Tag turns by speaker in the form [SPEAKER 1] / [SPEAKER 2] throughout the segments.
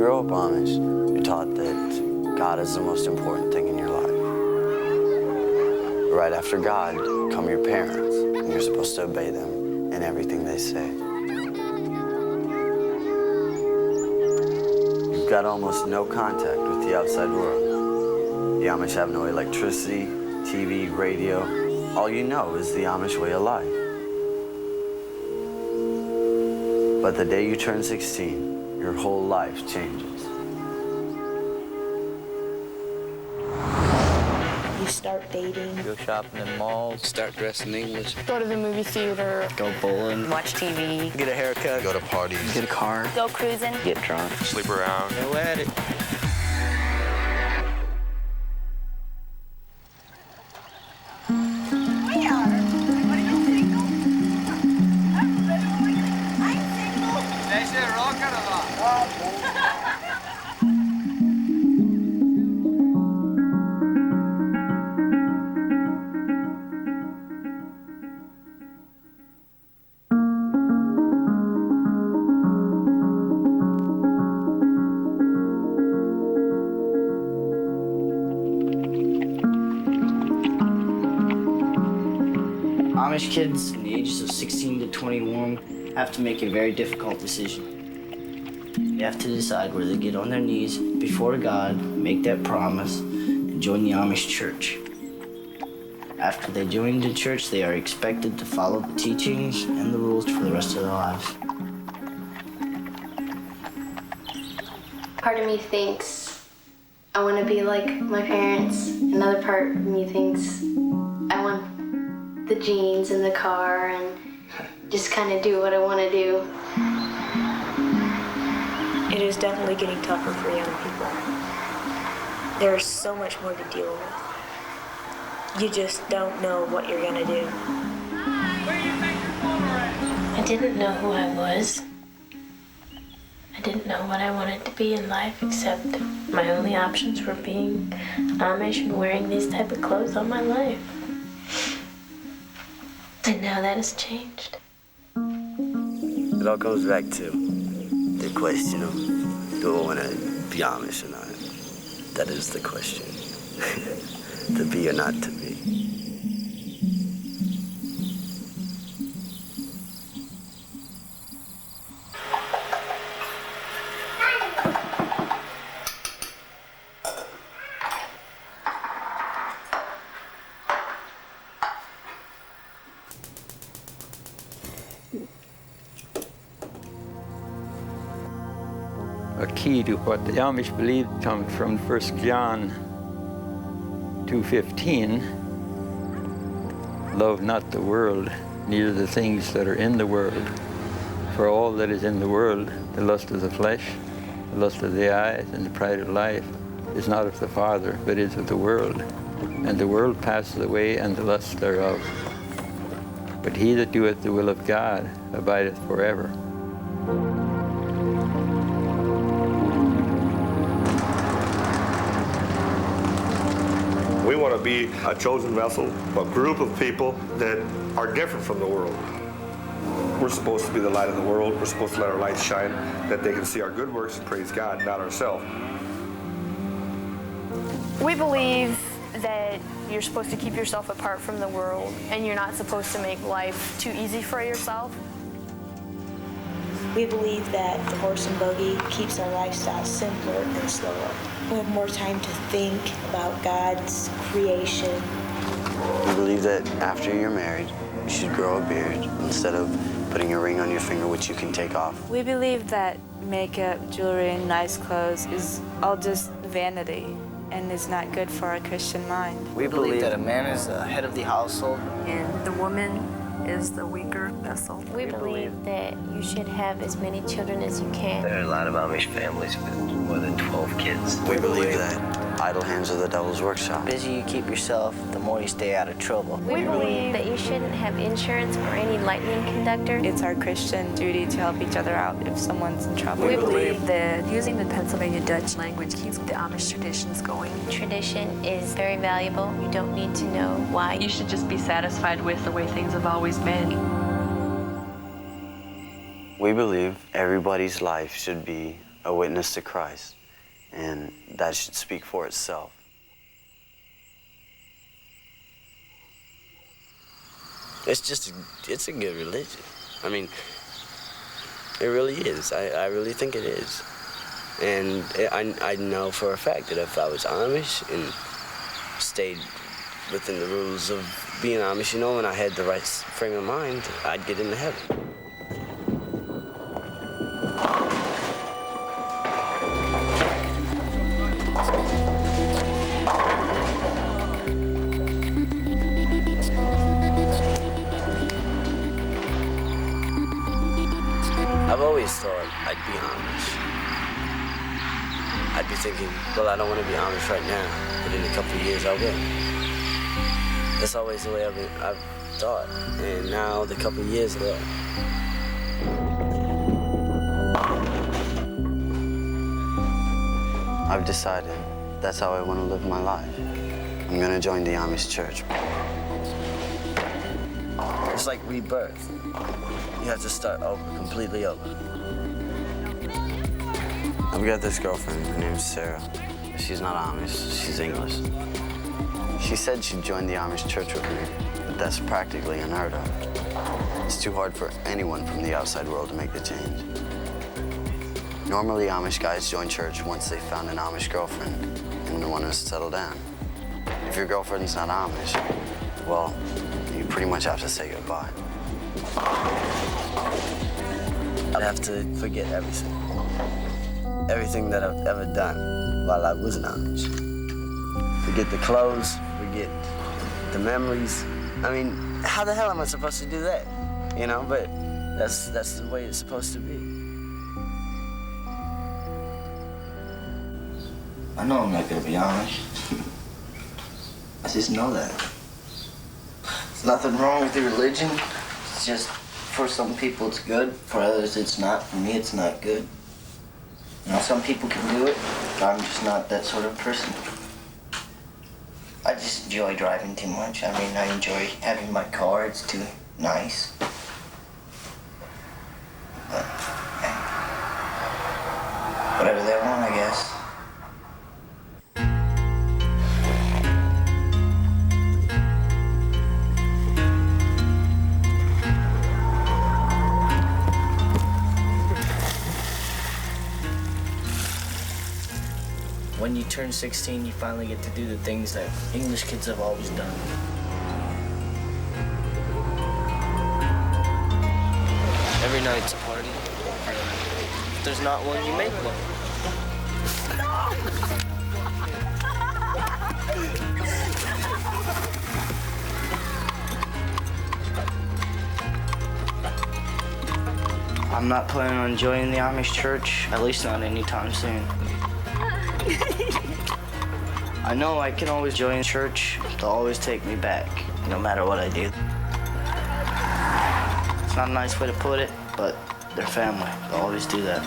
[SPEAKER 1] grow up Amish, you're taught that God is the most important thing in your life. Right after God come your parents, and you're supposed to obey them in everything they say. You've got almost no contact with the outside world. The Amish have no electricity, TV, radio. All you know is the Amish way of life. But the day you turn 16, your whole life changes.
[SPEAKER 2] You start dating.
[SPEAKER 3] Go shopping in malls.
[SPEAKER 4] Start dressing English.
[SPEAKER 5] Go to the movie theater.
[SPEAKER 3] Go bowling.
[SPEAKER 2] Watch TV.
[SPEAKER 3] Get a haircut.
[SPEAKER 4] Go to parties.
[SPEAKER 3] Get a car.
[SPEAKER 2] Go cruising.
[SPEAKER 3] Get drunk.
[SPEAKER 4] Sleep around.
[SPEAKER 3] Go at it.
[SPEAKER 6] Amish kids in the ages of 16 to 21 have to make a very difficult decision. They have to decide whether they get on their knees before God, make that promise, and join the Amish church. After they join the church, they are expected to follow the teachings and the rules for the rest of their lives.
[SPEAKER 7] Part of me thinks I want to be like my parents. Another part of me thinks I want the jeans and the car and just kind of do what I want to do.
[SPEAKER 2] It is definitely getting tougher for young people. There's so much more to deal with. You just don't know what you're gonna do.
[SPEAKER 8] I didn't know who I was. I didn't know what I wanted to be in life, except my only options were being Amish and wearing these type of clothes all my life. And now that has changed.
[SPEAKER 1] It all goes back to the question of, do I want to be Amish or not? That is the question. To be or not to be.
[SPEAKER 9] A key to what the Amish believe comes from 1 John 2:15. Love not the world, neither the things that are in the world. For all that is in the world, the lust of the flesh, the lust of the eyes, and the pride of life, is not of the Father, but is of the world. And the world passes away, and the lust thereof. But he that doeth the will of God abideth forever.
[SPEAKER 10] We want to be a chosen vessel, a group of people that are different from the world. We're supposed to be the light of the world. We're supposed to let our light shine, that they can see our good works and praise God, not ourselves.
[SPEAKER 5] We believe that you're supposed to keep yourself apart from the world, and you're not supposed to make life too easy for yourself.
[SPEAKER 2] We believe that the horse and buggy keeps our lifestyle simpler and slower. We have more time to think about God's creation.
[SPEAKER 1] We believe that after you're married, you should grow a beard instead of putting a ring on your finger, which you can take off.
[SPEAKER 11] We believe that makeup, jewelry, and nice clothes is all just vanity and is not good for a Christian mind.
[SPEAKER 6] We believe that a man is the head of the household.
[SPEAKER 12] And the woman is the weaker vessel.
[SPEAKER 8] We believe that you should have as many children as you can.
[SPEAKER 3] There are a lot of Amish families with more than 12 kids.
[SPEAKER 1] We believe that idle hands are the devil's workshop.
[SPEAKER 6] The busier you keep yourself, the more you stay out of trouble.
[SPEAKER 8] We believe that you shouldn't have insurance or any lightning conductor.
[SPEAKER 11] It's our Christian duty to help each other out if someone's in trouble.
[SPEAKER 12] We believe that using the Pennsylvania Dutch language keeps the Amish traditions going.
[SPEAKER 8] Tradition is very valuable. You don't need to know why.
[SPEAKER 12] You should just be satisfied with the way things have always been.
[SPEAKER 1] We believe everybody's life should be a witness to Christ, and that should speak for itself. It's a good religion. I mean, it really is. I really think it is. And I know for a fact that if I was Amish and stayed within the rules of being Amish, you know, and I had the right frame of mind, I'd get into heaven. I've always thought I'd be Amish. I'd be thinking, well, I don't want to be Amish right now, but in a couple of years I will. That's always the way I've thought, and now the couple of years ago. I've decided that's how I want to live my life. I'm going to join the Amish church. It's like rebirth. You have to start over, completely over. I've got this girlfriend, her name's Sarah. She's not Amish, she's English. She said she'd join the Amish church with me, but that's practically unheard of. It's too hard for anyone from the outside world to make the change. Normally, Amish guys join church once they've found an Amish girlfriend and want to settle down. If your girlfriend's not Amish, well, you pretty much have to say goodbye. I'd have to forget everything. Everything that I've ever done while I was an Amish. Forget the clothes, forget the memories. I mean, how the hell am I supposed to do that? You know, but that's the way it's supposed to be.
[SPEAKER 6] I know I'm not gonna be Amish. I just know that. There's nothing wrong with the religion. It's just, for some people it's good, for others it's not. For me it's not good. You know, some people can do it, but I'm just not that sort of person. I just enjoy driving too much. I mean, I enjoy having my car, it's too nice. But, hey, whatever they want, I guess. When you turn 16, you finally get to do the things that English kids have always done. Every night's a party. If there's not one, you make one. I'm not planning on joining the Amish church, at least not anytime soon. I know I can always join church. They'll always take me back, no matter what I do. It's not a nice way to put it, but they're family. They'll always do that.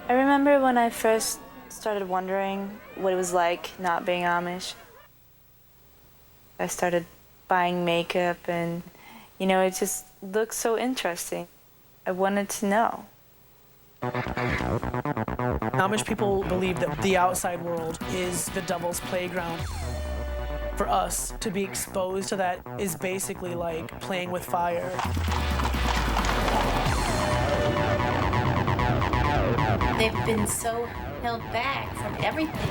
[SPEAKER 11] I remember when I first started wondering what it was like not being Amish. I started buying makeup and, you know, it just looked so interesting. I wanted to know.
[SPEAKER 4] Amish people believe that the outside world is the devil's playground. For us to be exposed to that is basically like playing with fire.
[SPEAKER 8] they've been so held back from everything,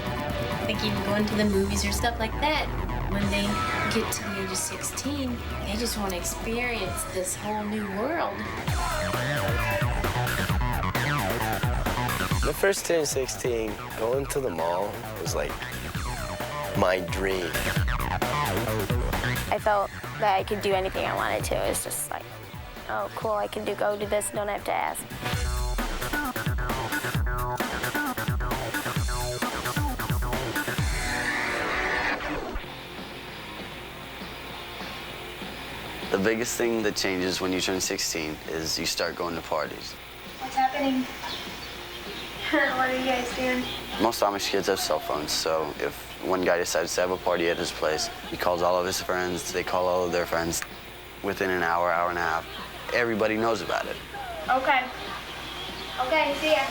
[SPEAKER 8] like even going to the movies or stuff like that. When they get to the age of 16, they just want to experience this whole new world.
[SPEAKER 13] When I first turned 16, going to the mall was like my dream.
[SPEAKER 14] I felt that I could do anything I wanted to. It was just like, oh, cool, I can go do this, don't have to ask.
[SPEAKER 1] The biggest thing that changes when you turn 16 is you start going to parties.
[SPEAKER 7] What's happening? What are you guys doing?
[SPEAKER 1] Most Amish kids have cell phones, so if one guy decides to have a party at his place, he calls all of his friends, they call all of their friends. Within an hour, hour and a half, everybody knows about it.
[SPEAKER 7] Okay. Okay, see ya.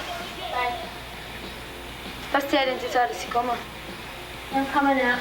[SPEAKER 7] Bye.
[SPEAKER 14] Basta identità si coma.
[SPEAKER 7] I'm coming out.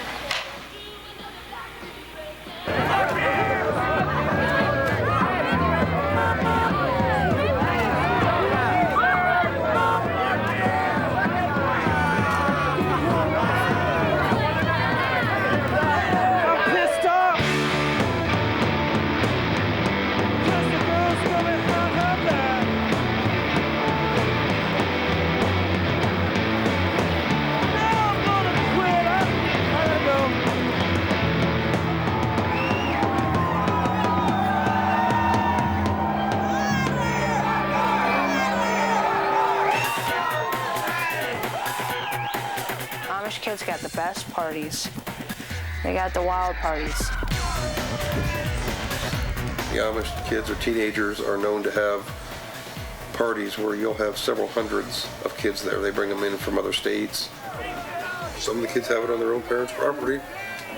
[SPEAKER 11] Amish kids got the best parties. They got the wild parties.
[SPEAKER 15] The Amish kids or teenagers are known to have parties where you'll have several hundreds of kids there. They bring them in from other states. Some of the kids have it on their own parents' property.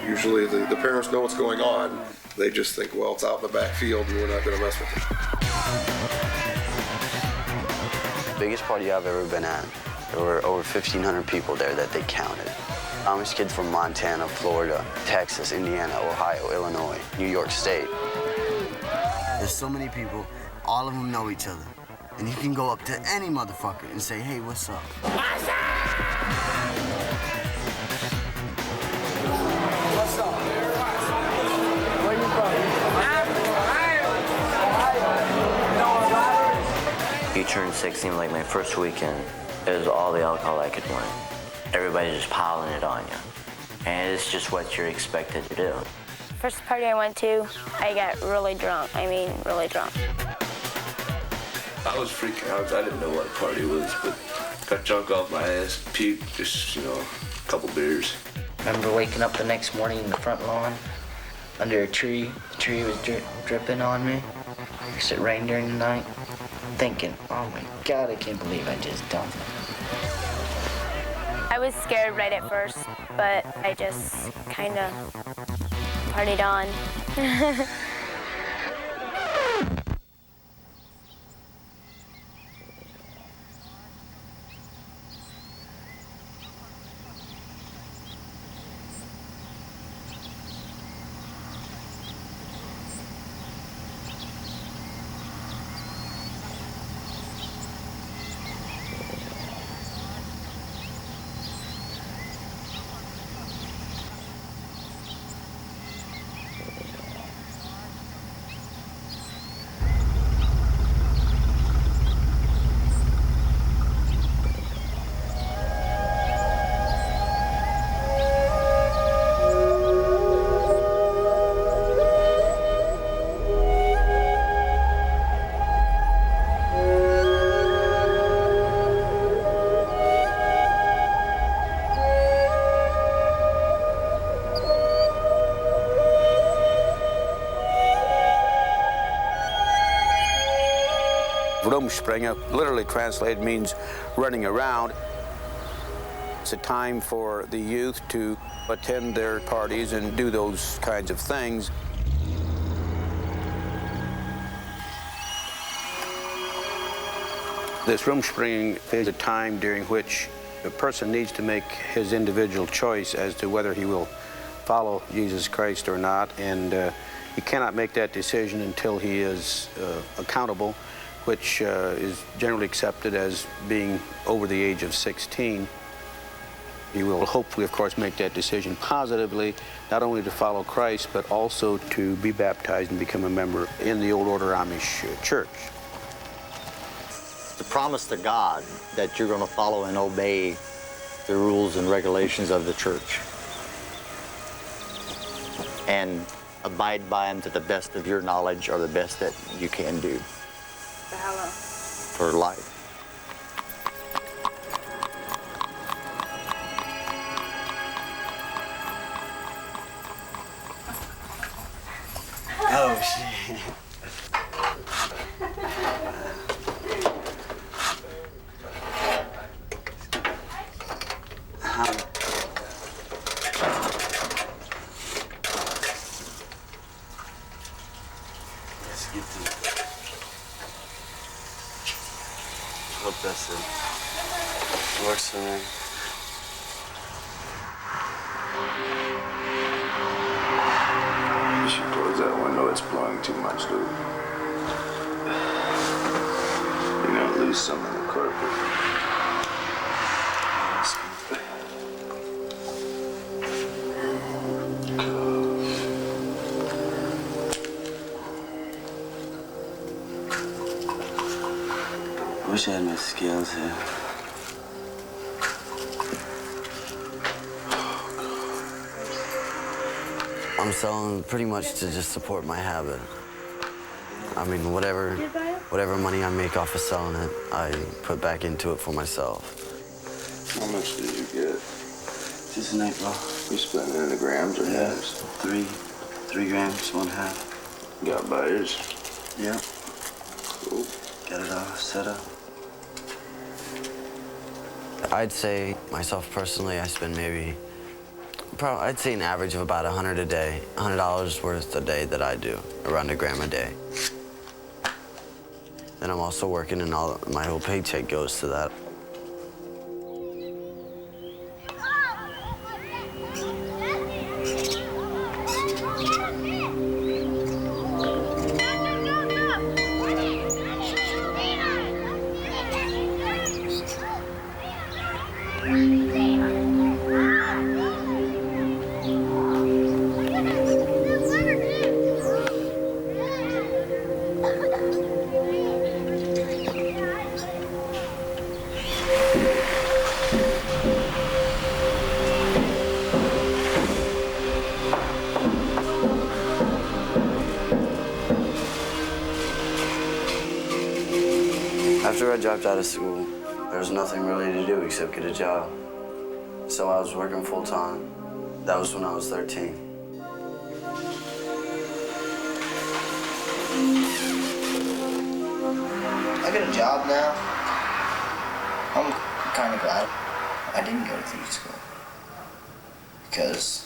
[SPEAKER 15] Usually the parents know what's going on. They just think, well, it's out in the back field and we're not going to mess with it.
[SPEAKER 1] The biggest party I've ever been at, there were over 1,500 people there that they counted. Amish kids from Montana, Florida, Texas, Indiana, Ohio, Illinois, New York State. There's so many people, all of them know each other. And you can go up to any motherfucker and say, hey, what's up?
[SPEAKER 16] What's up? Where you from?
[SPEAKER 3] You turned 16 like my first weekend. It was all the alcohol I could drink. Everybody's just piling it on you. And it's just what you're expected to do.
[SPEAKER 14] First party I went to, I got really drunk. I mean, really drunk.
[SPEAKER 17] I was freaking out. I didn't know what a party was, but got drunk off my ass, puked, just, a couple beers.
[SPEAKER 6] I remember waking up the next morning in the front lawn under a tree. The tree was dripping on me because it rained during the night. Thinking, oh my God, I can't believe I just done that.
[SPEAKER 14] I was scared right at first, but I just kind of partied on.
[SPEAKER 18] Rumspringa, literally translated, means running around. It's a time for the youth to attend their parties and do those kinds of things. This Rumspringa is a time during which a person needs to make his individual choice as to whether he will follow Jesus Christ or not, and he cannot make that decision until he is accountable which is generally accepted as being over the age of 16. You will hopefully, of course, make that decision positively, not only to follow Christ, but also to be baptized and become a member in the Old Order Amish Church.
[SPEAKER 19] To promise to God that you're going to follow and obey the rules and regulations of the church and abide by them to the best of your knowledge or the best that you can do.
[SPEAKER 11] For how long?
[SPEAKER 19] For life.
[SPEAKER 1] Oh, shit. Let's get to it. Hope that's it. Works for me.
[SPEAKER 17] You should close that window, it's blowing too much, dude. You're gonna lose some of the carpet.
[SPEAKER 1] I wish I had my scales here. I'm selling pretty much to just support my habit. I mean, whatever money I make off of selling it, I put back into it for myself.
[SPEAKER 17] How much did you get?
[SPEAKER 1] Just a night, bro.
[SPEAKER 17] You spent it in the grams or grams?
[SPEAKER 1] 3 grams, 1/2.
[SPEAKER 17] You got buyers?
[SPEAKER 1] Yeah.
[SPEAKER 17] Cool.
[SPEAKER 1] Got it all set up. I'd say, myself personally, I spend I'd say an average of about $100 a day, $100 worth a day that I do, around $1 gram a day. Then I'm also working and my whole paycheck goes to that. After I dropped out of school, there was nothing really to do except get a job. So I was working full time. That was when I was 13.
[SPEAKER 6] I got a job now. I'm kind of glad I didn't go through school. Because,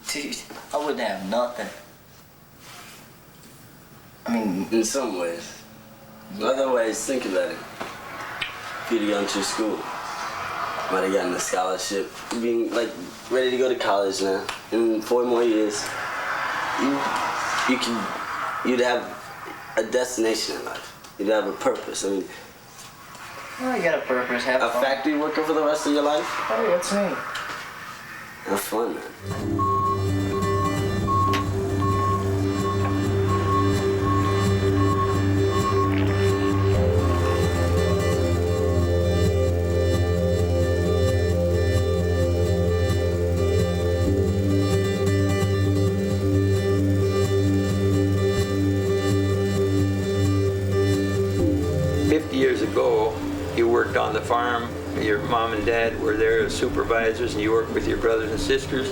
[SPEAKER 6] dude, I wouldn't have nothing. I mean,
[SPEAKER 1] in some ways. Other ways, think about it. If you'd have gone to school, might have gotten a scholarship, being like ready to go to college now. In 4 more years, you'd have a destination in life. You'd have a purpose. I mean,
[SPEAKER 6] I got a purpose. Have
[SPEAKER 1] a
[SPEAKER 6] fun.
[SPEAKER 1] factory worker for the rest of your life?
[SPEAKER 6] Hey, that's me.
[SPEAKER 1] Have fun, man.
[SPEAKER 9] 50 years ago, you worked on the farm, your mom and dad were there as supervisors, and you worked with your brothers and sisters,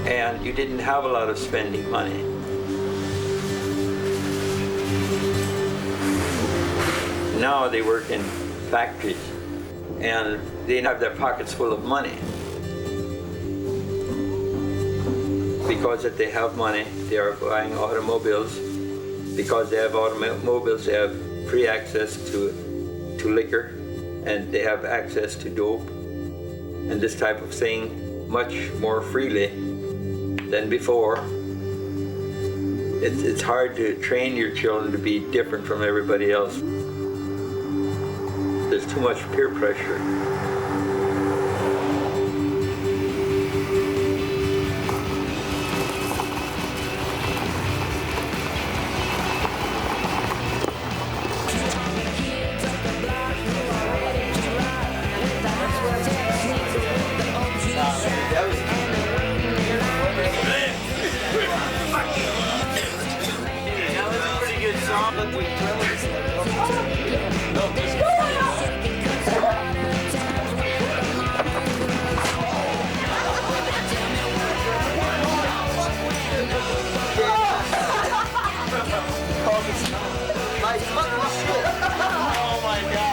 [SPEAKER 9] and you didn't have a lot of spending money. Now they work in factories, and they have their pockets full of money. Because that they have money, they are buying automobiles. Because they have automobiles, they have free access to liquor, and they have access to dope and this type of thing much more freely than before. It's hard to train your children to be different from everybody else. There's too much peer pressure.
[SPEAKER 16] Oh my God.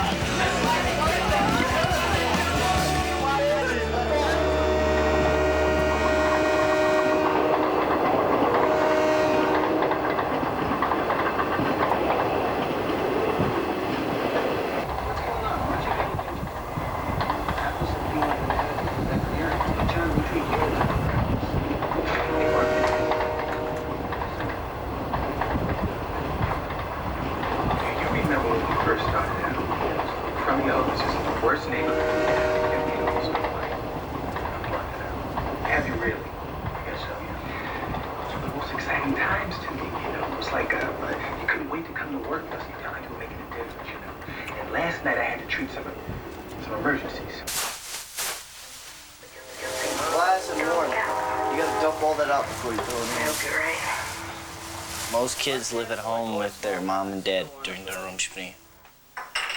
[SPEAKER 6] Most kids live at home with their mom and dad during their Rumspringa.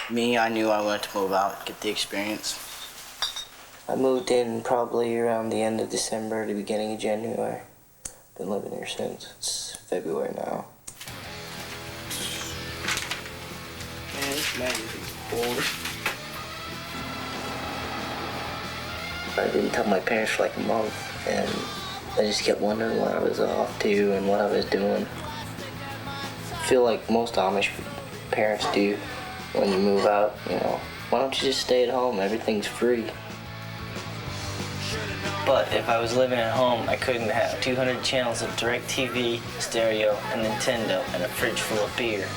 [SPEAKER 6] Me, I knew I wanted to move out, get the experience.
[SPEAKER 3] I moved in probably around the end of December, the beginning of January. Been living here since. It's February now.
[SPEAKER 6] Man, this magazine's bored.
[SPEAKER 3] I didn't tell my parents for like a month, and I just kept wondering what I was off to and what I was doing. I feel like most Amish parents do when you move out, you know. Why don't you just stay at home? Everything's free.
[SPEAKER 6] But if I was living at home, I couldn't have 200 channels of DirecTV, stereo, and Nintendo, and a fridge full of beer.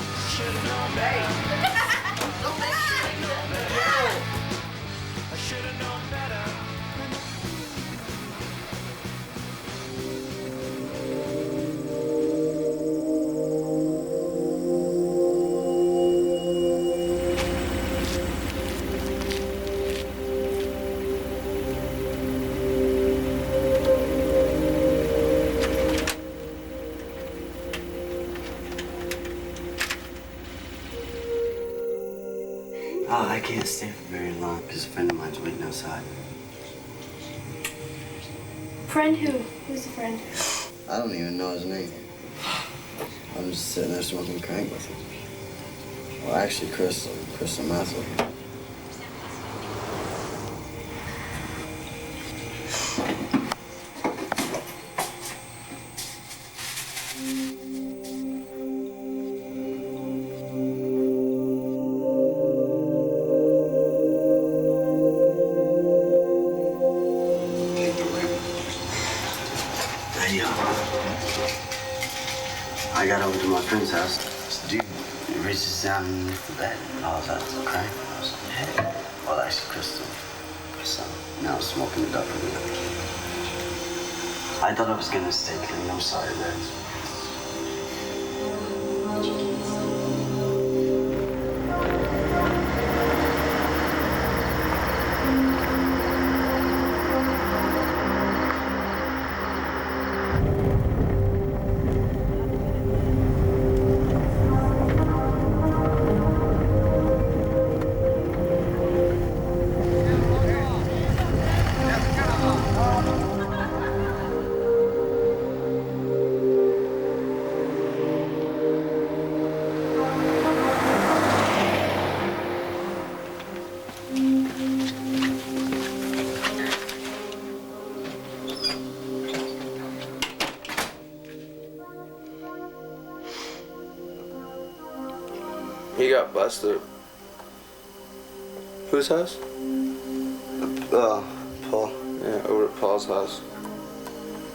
[SPEAKER 1] Oh, I can't stay for very long because a friend of mine's waiting outside.
[SPEAKER 7] Friend who? Who's the friend?
[SPEAKER 1] I don't even know his name. I'm just sitting there smoking crank with him. Well, actually, crystal meth with him. I got over to my friend's house. This dude reaches down underneath the bed and all that crank. I was like, hey. Well, actually, Crystal. So now I'm smoking it up again. I thought I was gonna stay clean. I'm sorry, Reds.
[SPEAKER 17] He got busted. Whose house?
[SPEAKER 1] Paul.
[SPEAKER 17] Yeah, over at Paul's house.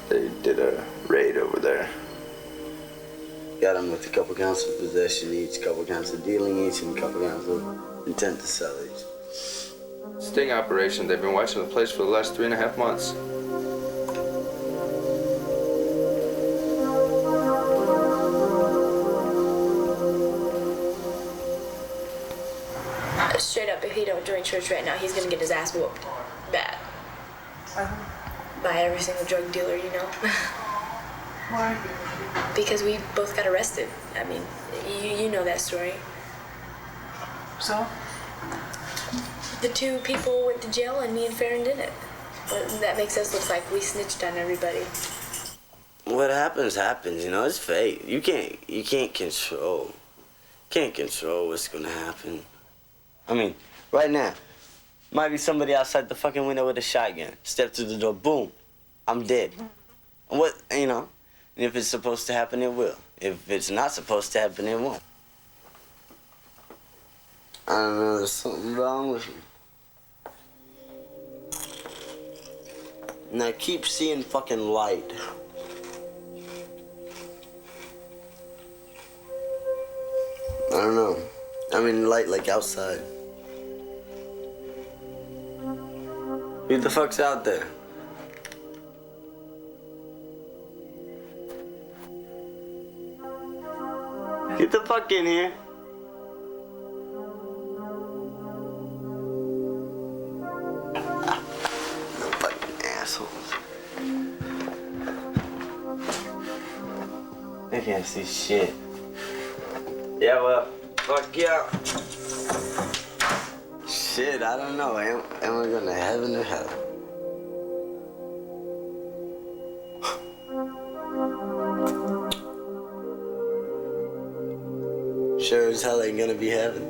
[SPEAKER 17] They did a raid over there.
[SPEAKER 1] got him with a couple counts of possession each, couple counts of dealing each, and a couple counts of intent to sell each.
[SPEAKER 20] Sting operation. They've been watching the place for the last 3.5 months.
[SPEAKER 2] Straight up, if he don't join church right now, he's gonna get his ass whooped. Bad. By every single drug dealer, you know.
[SPEAKER 12] Why?
[SPEAKER 2] Because we both got arrested. I mean, you know that story.
[SPEAKER 12] So?
[SPEAKER 2] The 2 people went to jail and me and Farron didn't. But that makes us look like we snitched on everybody.
[SPEAKER 1] What happens, happens, you know, it's fate. You can't control what's gonna happen. I mean, right now, might be somebody outside the fucking window with a shotgun. Step through the door, boom, I'm dead. What, you know, and if it's supposed to happen, it will. If it's not supposed to happen, it won't. I don't know, there's something wrong with me. And I keep seeing fucking light. I don't know. I mean, light like outside. Who the fuck's out there? Get the fuck in here. The fucking assholes. They can't see shit. Yeah, well, fuck yeah. Shit, I don't know. Am I going to heaven or hell? Sure as hell ain't gonna be heaven.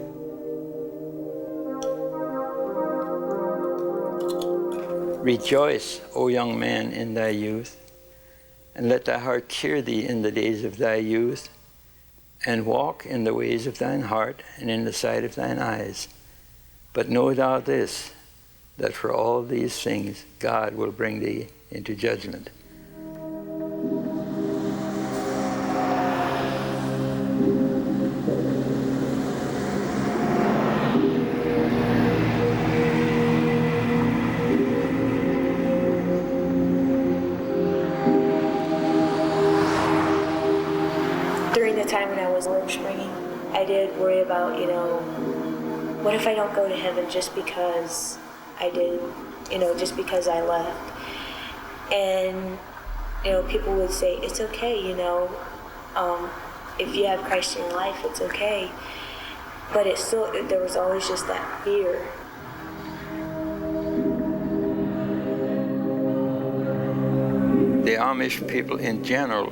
[SPEAKER 9] Rejoice, O young man, in thy youth, and let thy heart cheer thee in the days of thy youth, and walk in the ways of thine heart and in the sight of thine eyes. But know thou this, that for all these things God will bring thee into judgment.
[SPEAKER 2] During the time when I was limb springing, I did worry about, you know, what if I don't go to heaven just because I did, you know, just because I left? And, you know, people would say, it's okay, you know, if you have Christ in your life, it's okay. But it's still, there was always just that fear.
[SPEAKER 9] The Amish people in general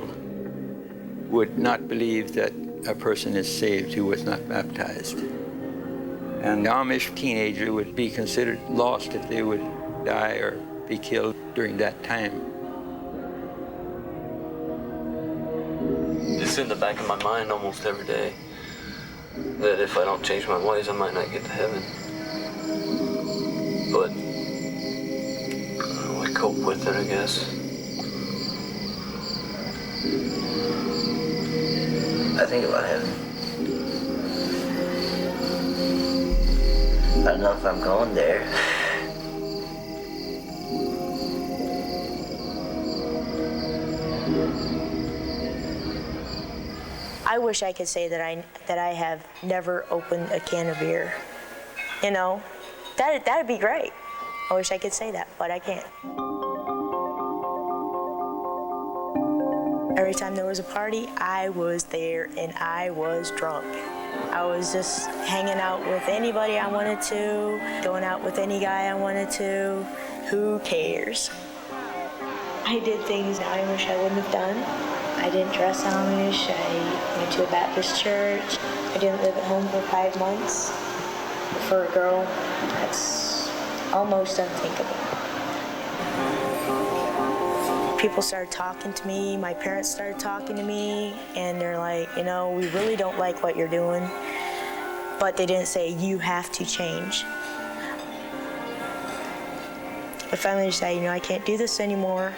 [SPEAKER 9] would not believe that a person is saved who was not baptized. And the Amish teenager would be considered lost if they would die or be killed during that time.
[SPEAKER 21] It's in the back of my mind almost every day that if I don't change my ways, I might not get to heaven. But we cope with it, I guess.
[SPEAKER 3] I think about heaven. I don't know if I'm going there.
[SPEAKER 2] I wish I could say that I have never opened a can of beer. You know, that'd be great. I wish I could say that, but I can't. Every time there was a party, I was there and I was drunk. I was just hanging out with anybody I wanted to, going out with any guy I wanted to. Who cares? I did things I wish I wouldn't have done. I didn't dress Amish. I went to a Baptist church. I didn't live at home for 5 months. For a girl, that's almost unthinkable. People started talking to me, my parents started talking to me, and they're like, you know, we really don't like what you're doing, but they didn't say, you have to change. I finally decided, you know, I can't do this anymore,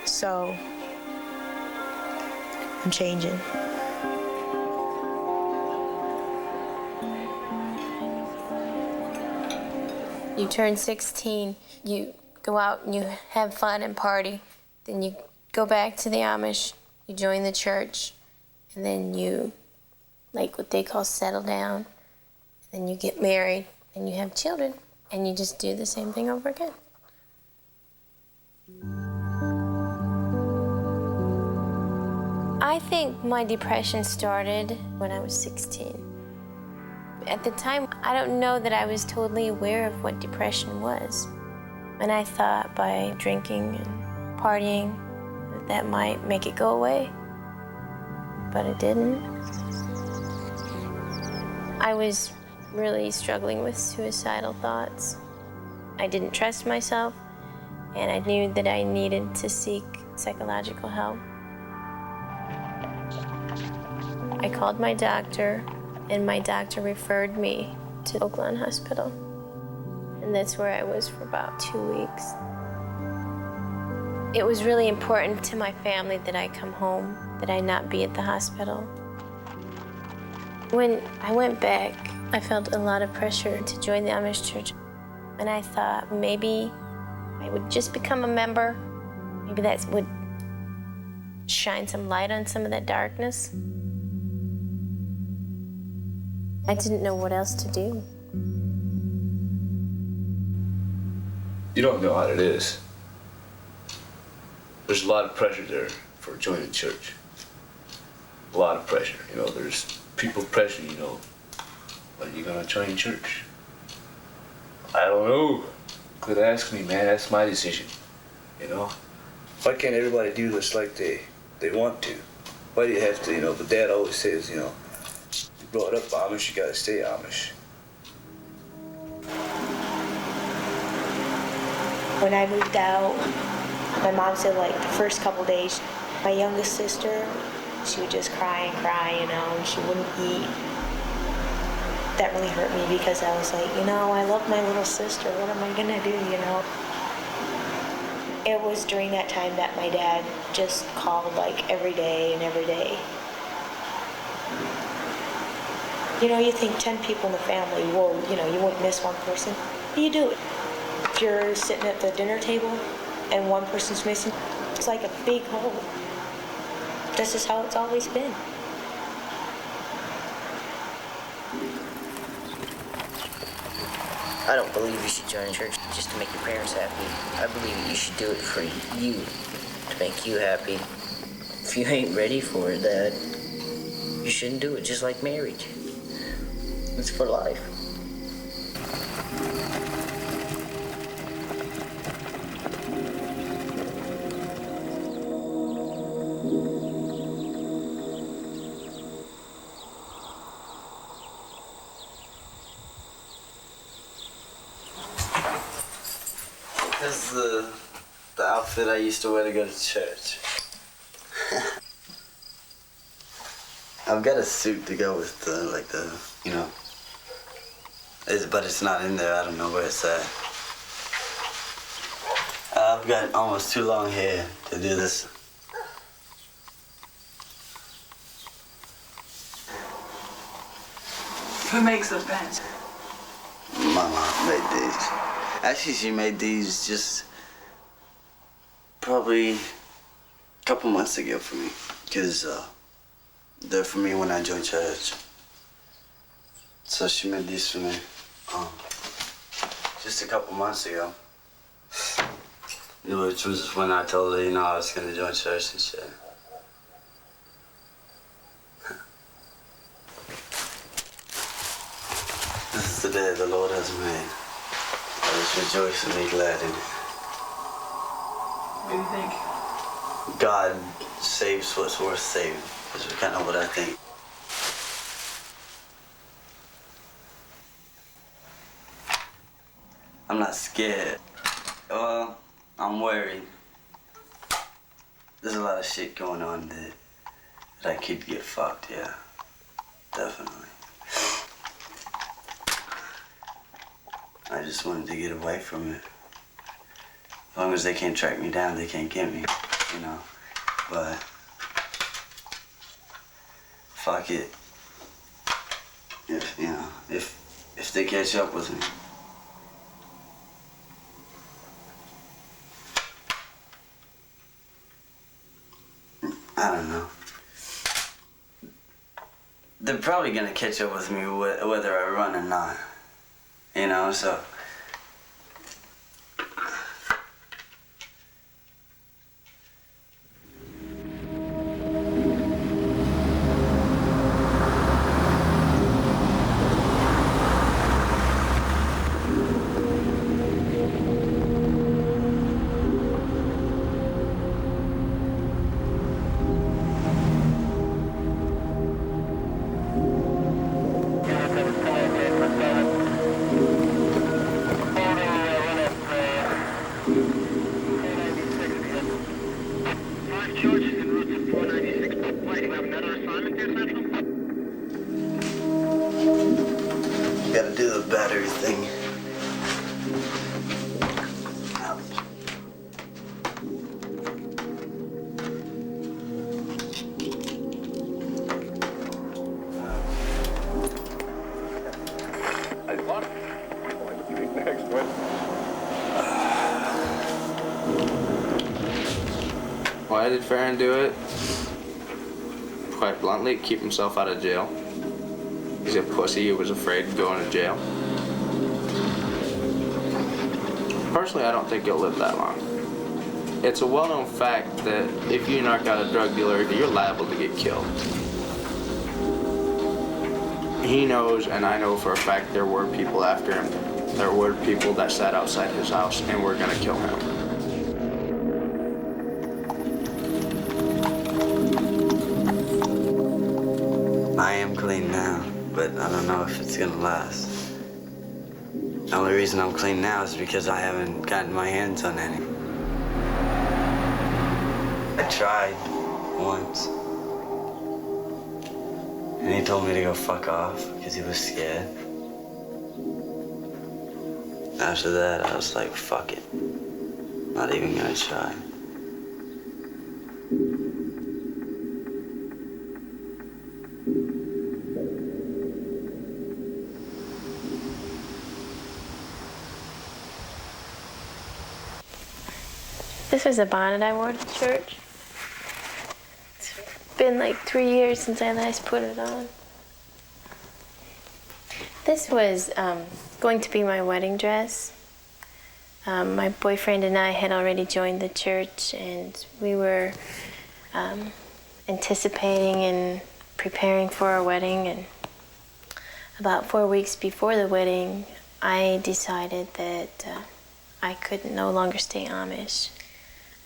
[SPEAKER 2] so I'm changing.
[SPEAKER 14] You turn 16, you go out and you have fun and party. Then you go back to the Amish, you join the church, and then you, like what they call settle down. Then you get married, and you have children, and you just do the same thing over again. I think my depression started when I was 16. At the time, I don't know that I was totally aware of what depression was. And I thought by drinking and partying that might make it go away. But it didn't. I was really struggling with suicidal thoughts. I didn't trust myself, and I knew that I needed to seek psychological help. I called my doctor, and my doctor referred me to Oakland Hospital. And that's where I was for about 2 weeks. It was really important to my family that I come home, that I not be at the hospital. When I went back, I felt a lot of pressure to join the Amish church. And I thought maybe I would just become a member. Maybe that would shine some light on some of that darkness. I didn't know what else to do.
[SPEAKER 17] You don't know how it is. There's a lot of pressure there for joining church. A lot of pressure. You know, there's people pressuring, you know, when are you gonna join church? I don't know. Quit asking me, man. That's my decision. You know? Why can't everybody do this like they want to? Why do you have to, you know, but Dad always says, you know, you brought up Amish, you gotta stay Amish.
[SPEAKER 2] When I moved out, my mom said like the first couple days, my youngest sister, she would just cry and cry, you know, and she wouldn't eat. That really hurt me because I was like, you know, I love my little sister. What am I gonna do, you know? It was during that time that my dad just called like every day and every day. You know, you think 10 people in the family, well, you know, you wouldn't miss one person. You do it. If you're sitting at the dinner table and one person's missing, it's like a big hole. This is how it's always been.
[SPEAKER 3] I don't believe you should join a church just to make your parents happy. I believe you should do it for you, to make you happy. If you ain't ready for that, you shouldn't do it, just like marriage. It's for life.
[SPEAKER 1] This is the outfit I used to wear to go to church. I've got a suit to go with the, you know, but it's not in there. I don't know where it's at. I've got almost too long hair to do this.
[SPEAKER 4] Who makes those pants?
[SPEAKER 1] My mom made these. Actually, she made these just probably a couple months ago for me, because they're for me when I join church. So she made these for me just a couple months ago, which was when I told her, you know, I was going to join church and shit. This is the day the Lord has made. Let us rejoice and be glad in it.
[SPEAKER 4] What do you think?
[SPEAKER 1] God saves what's worth saving, is kind of what I think. I'm not scared. Well, I'm worried. There's a lot of shit going on that I could get fucked, yeah. Definitely. I just wanted to get away from it. As long as they can't track me down, they can't get me, you know. But fuck it. If, you know, if they catch up with me. I don't know. They're probably gonna catch up with me whether I run or not. You know, so. Gotta do the battery thing.
[SPEAKER 20] Why did Farron do it? Quite bluntly, keep himself out of jail. He's a pussy who was afraid of going to jail. Personally, I don't think he'll live that long. It's a well-known fact that if you knock out a drug dealer, you're liable to get killed. He knows, and I know for a fact, there were people after him. There were people that sat outside his house and were gonna kill him.
[SPEAKER 1] I am clean now, but I don't know if it's gonna last. The only reason I'm clean now is because I haven't gotten my hands on any. I tried once. And he told me to go fuck off because he was scared. After that, I was like, fuck it. Not even gonna try.
[SPEAKER 14] This was a bonnet I wore to church. It's been like 3 years since I last put it on. This was going to be my wedding dress. My boyfriend and I had already joined the church, and we were anticipating and preparing for our wedding. And about 4 weeks before the wedding, I decided that I could no longer stay Amish.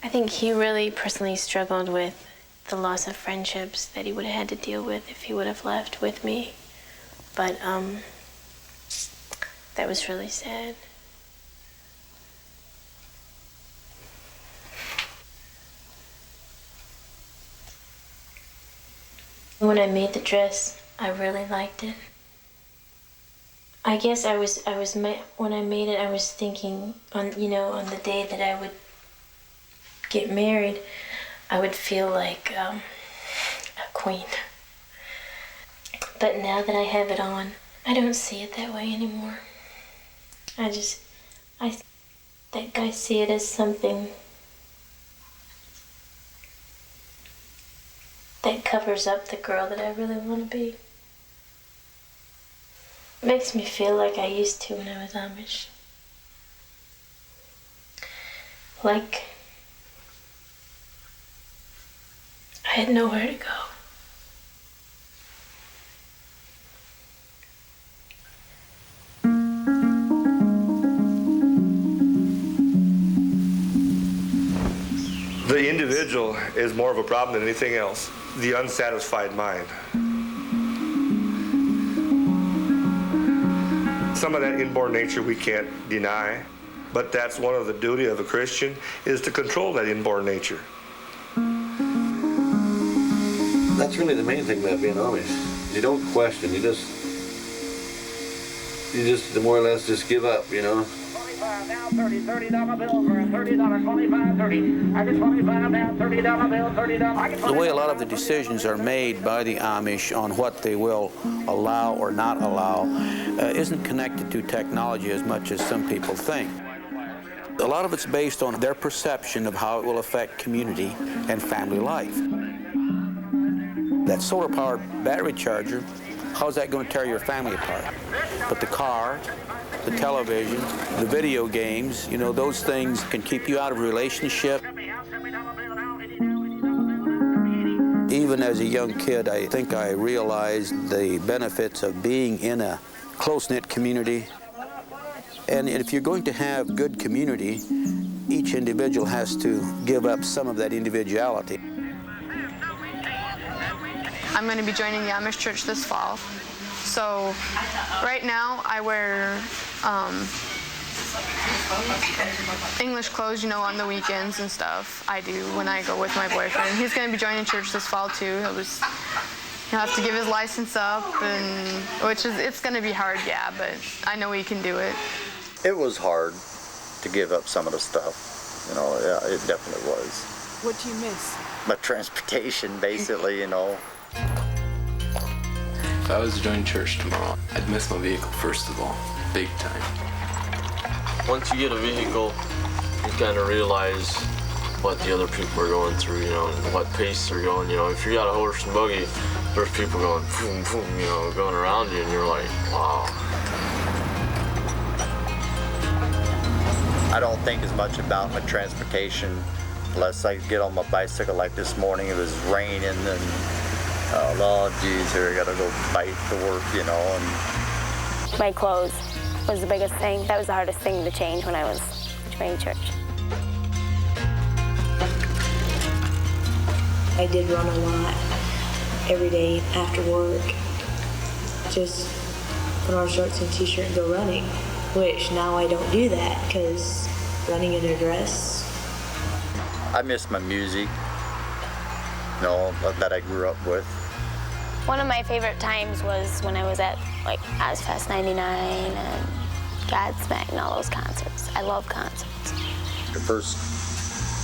[SPEAKER 14] I think he really personally struggled with the loss of friendships that he would have had to deal with if he would have left with me. But that was really sad. When I made the dress, I really liked it. I guess when I made it, I was thinking on the day that I would get married, I would feel like a queen. But now that I have it on, I don't see it that way anymore. I think I see it as something that covers up the girl that I really want to be. It makes me feel like I used to when I was Amish. Like I had nowhere to go.
[SPEAKER 10] The individual is more of a problem than anything else. The unsatisfied mind. Some of that inborn nature we can't deny, but that's one of the duty of a Christian, is to control that inborn nature.
[SPEAKER 22] That's really the main thing about being Amish. You don't question, you just more or less just give up, you know?
[SPEAKER 5] Now 30, $30 bill for a $30, 25, 30. I get 25 now, $30 bill, $30.
[SPEAKER 18] The way a lot of the decisions are made by the Amish on what they will allow or not allow isn't connected to technology as much as some people think. A lot of it's based on their perception of how it will affect community and family life. That solar-powered battery charger, how's that going to tear your family apart? But the car, the television, the video games, you know, those things can keep you out of a relationship. Even as a young kid, I think I realized the benefits of being in a close-knit community. And if you're going to have good community, each individual has to give up some of that individuality.
[SPEAKER 8] I'm going to be joining the Amish church this fall. So right now I wear English clothes, you know, on the weekends and stuff. I do when I go with my boyfriend. He's going to be joining church this fall too. He'll have to give his license up, and it's going to be hard, yeah, but I know he can do it.
[SPEAKER 19] It was hard to give up some of the stuff. You know, yeah, it definitely was.
[SPEAKER 12] What do you miss?
[SPEAKER 19] My transportation, basically, you know.
[SPEAKER 20] If I was to join church tomorrow, I'd miss my vehicle first of all, big time.
[SPEAKER 21] Once you get a vehicle, you kind of realize what the other people are going through, you know, and what pace they're going. You know, if you got a horse and buggy, there's people going boom, boom, you know, going around you, and you're like, wow.
[SPEAKER 19] I don't think as much about my transportation unless I get on my bicycle like this morning. It was raining and oh geez, here I gotta go bike to work, you know. And
[SPEAKER 23] my clothes was the biggest thing. That was the hardest thing to change when I was joining church.
[SPEAKER 2] I did run a lot every day after work. Just put on shorts and t-shirt and go running, which now I don't do that because running in a dress.
[SPEAKER 19] I miss my music, you know, that I grew up with.
[SPEAKER 23] One of my favorite times was when I was at like Ozfest 99 and Godsmack and all those concerts. I love concerts.
[SPEAKER 19] The first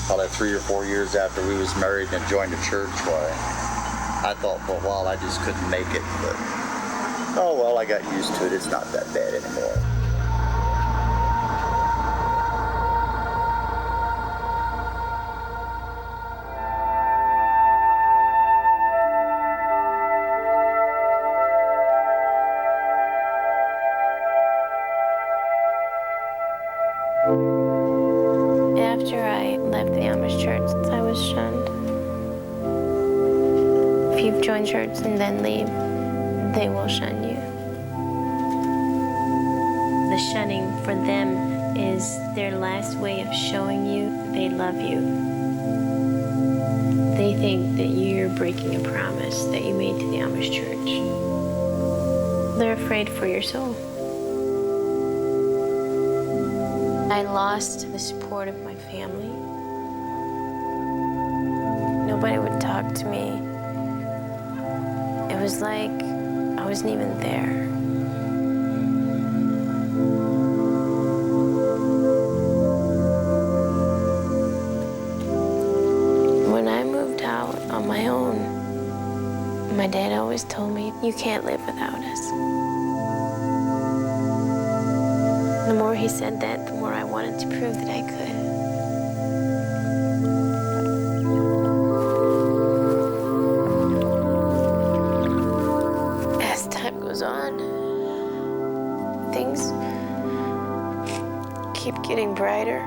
[SPEAKER 19] probably 3 or 4 years after we was married and joined the church, why I thought for a while I just couldn't make it, but oh well, I got used to it. It's not that bad anymore.
[SPEAKER 14] After I left the Amish church, I was shunned. If you've joined church and then leave, they will shun you. The shunning for them is their last way of showing you they love you. They think that you're breaking a promise that you made to the Amish church. They're afraid for your soul. I lost the support of my family. Nobody would talk to me. It was like I wasn't even there. When I moved out on my own, my dad always told me, you can't live without us. The more he said that, the more I wanted to prove that I could. As time goes on, things keep getting brighter.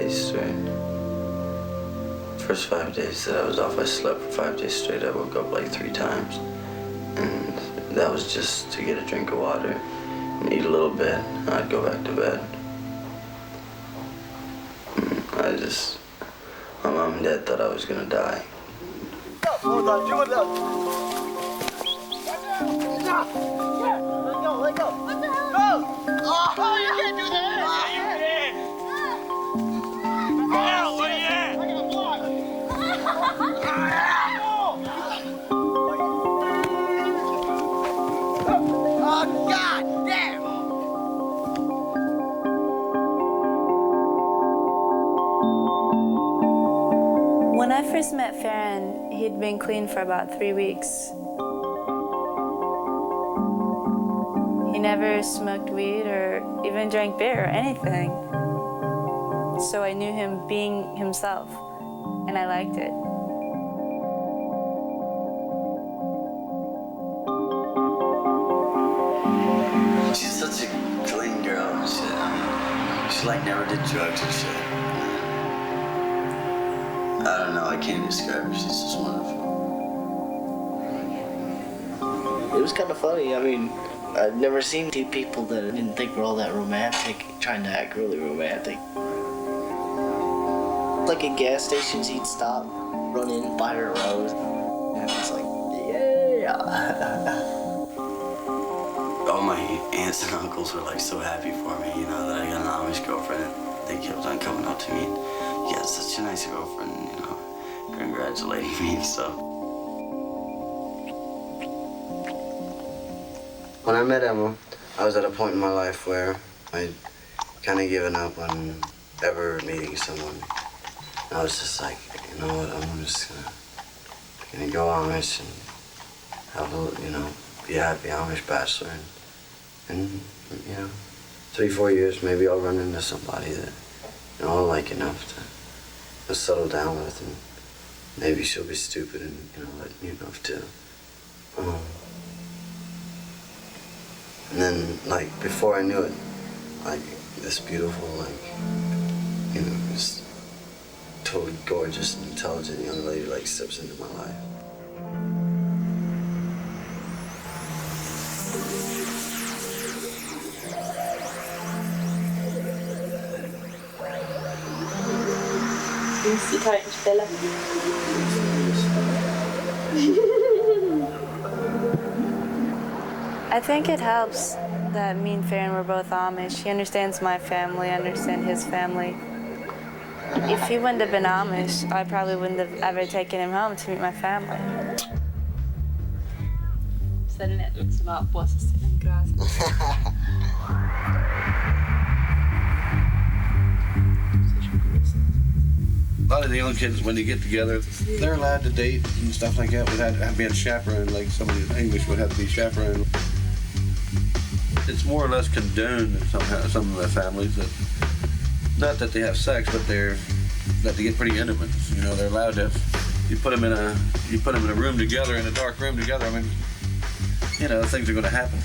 [SPEAKER 1] days straight. First 5 days that I was off, I slept for 5 days straight. I woke up like 3 times. And that was just to get a drink of water and eat a little bit. And I'd go back to bed. My mom and dad thought I was gonna die.
[SPEAKER 16] Hold on, do it up. Let go. Go! Oh, you can't do that! Oh, what is that? I got a block. Oh, God damn!
[SPEAKER 11] When I first met Farron, he'd been clean for about 3 weeks. He never smoked weed or even drank beer or anything. So I knew him being himself, and I liked it.
[SPEAKER 1] She's such a clean girl and shit. She like never did drugs and shit. I don't know, I can't describe her. She's just wonderful.
[SPEAKER 3] It was kind of funny. I mean, I've never seen two people that I didn't think were all that romantic trying to act really romantic. Like at gas stations, he'd stop, run in, buy her a rose. And it's like, yeah.
[SPEAKER 1] All my aunts and uncles were like so happy for me, you know, that I got an Amish girlfriend. They kept on coming up to me. You got such a nice girlfriend, you know, congratulating me and stuff. When I met Emma, I was at a point in my life where I'd kind of given up on ever meeting someone. I was just like, you know what, I'm just gonna go Amish and have a, you know, be a happy Amish bachelor. And you know, 3-4 years, maybe I'll run into somebody that, you know, I'll like enough to settle down with, and maybe she'll be stupid and, you know, like me enough to. And then, like, before I knew it, like, this beautiful, like, you know, just totally gorgeous and intelligent young lady, like, steps into my life.
[SPEAKER 11] Sie kalten Stelle. I think it helps that me and Farron were both Amish. He understands my family, I understand his family. If he wouldn't have been Amish, I probably wouldn't have ever taken him home to meet my family. Så är det nätet som har på sig en gräs.
[SPEAKER 22] A lot of the young kids, when they get together, they're allowed to date and stuff like that without being chaperoned, like somebody in English would have to be chaperoned. It's more or less condoned in some of the families that, not that they have sex, but that they get pretty intimate. You know, they're allowed to. You put them in a room together, in a dark room together. I mean, you know, things are going to happen.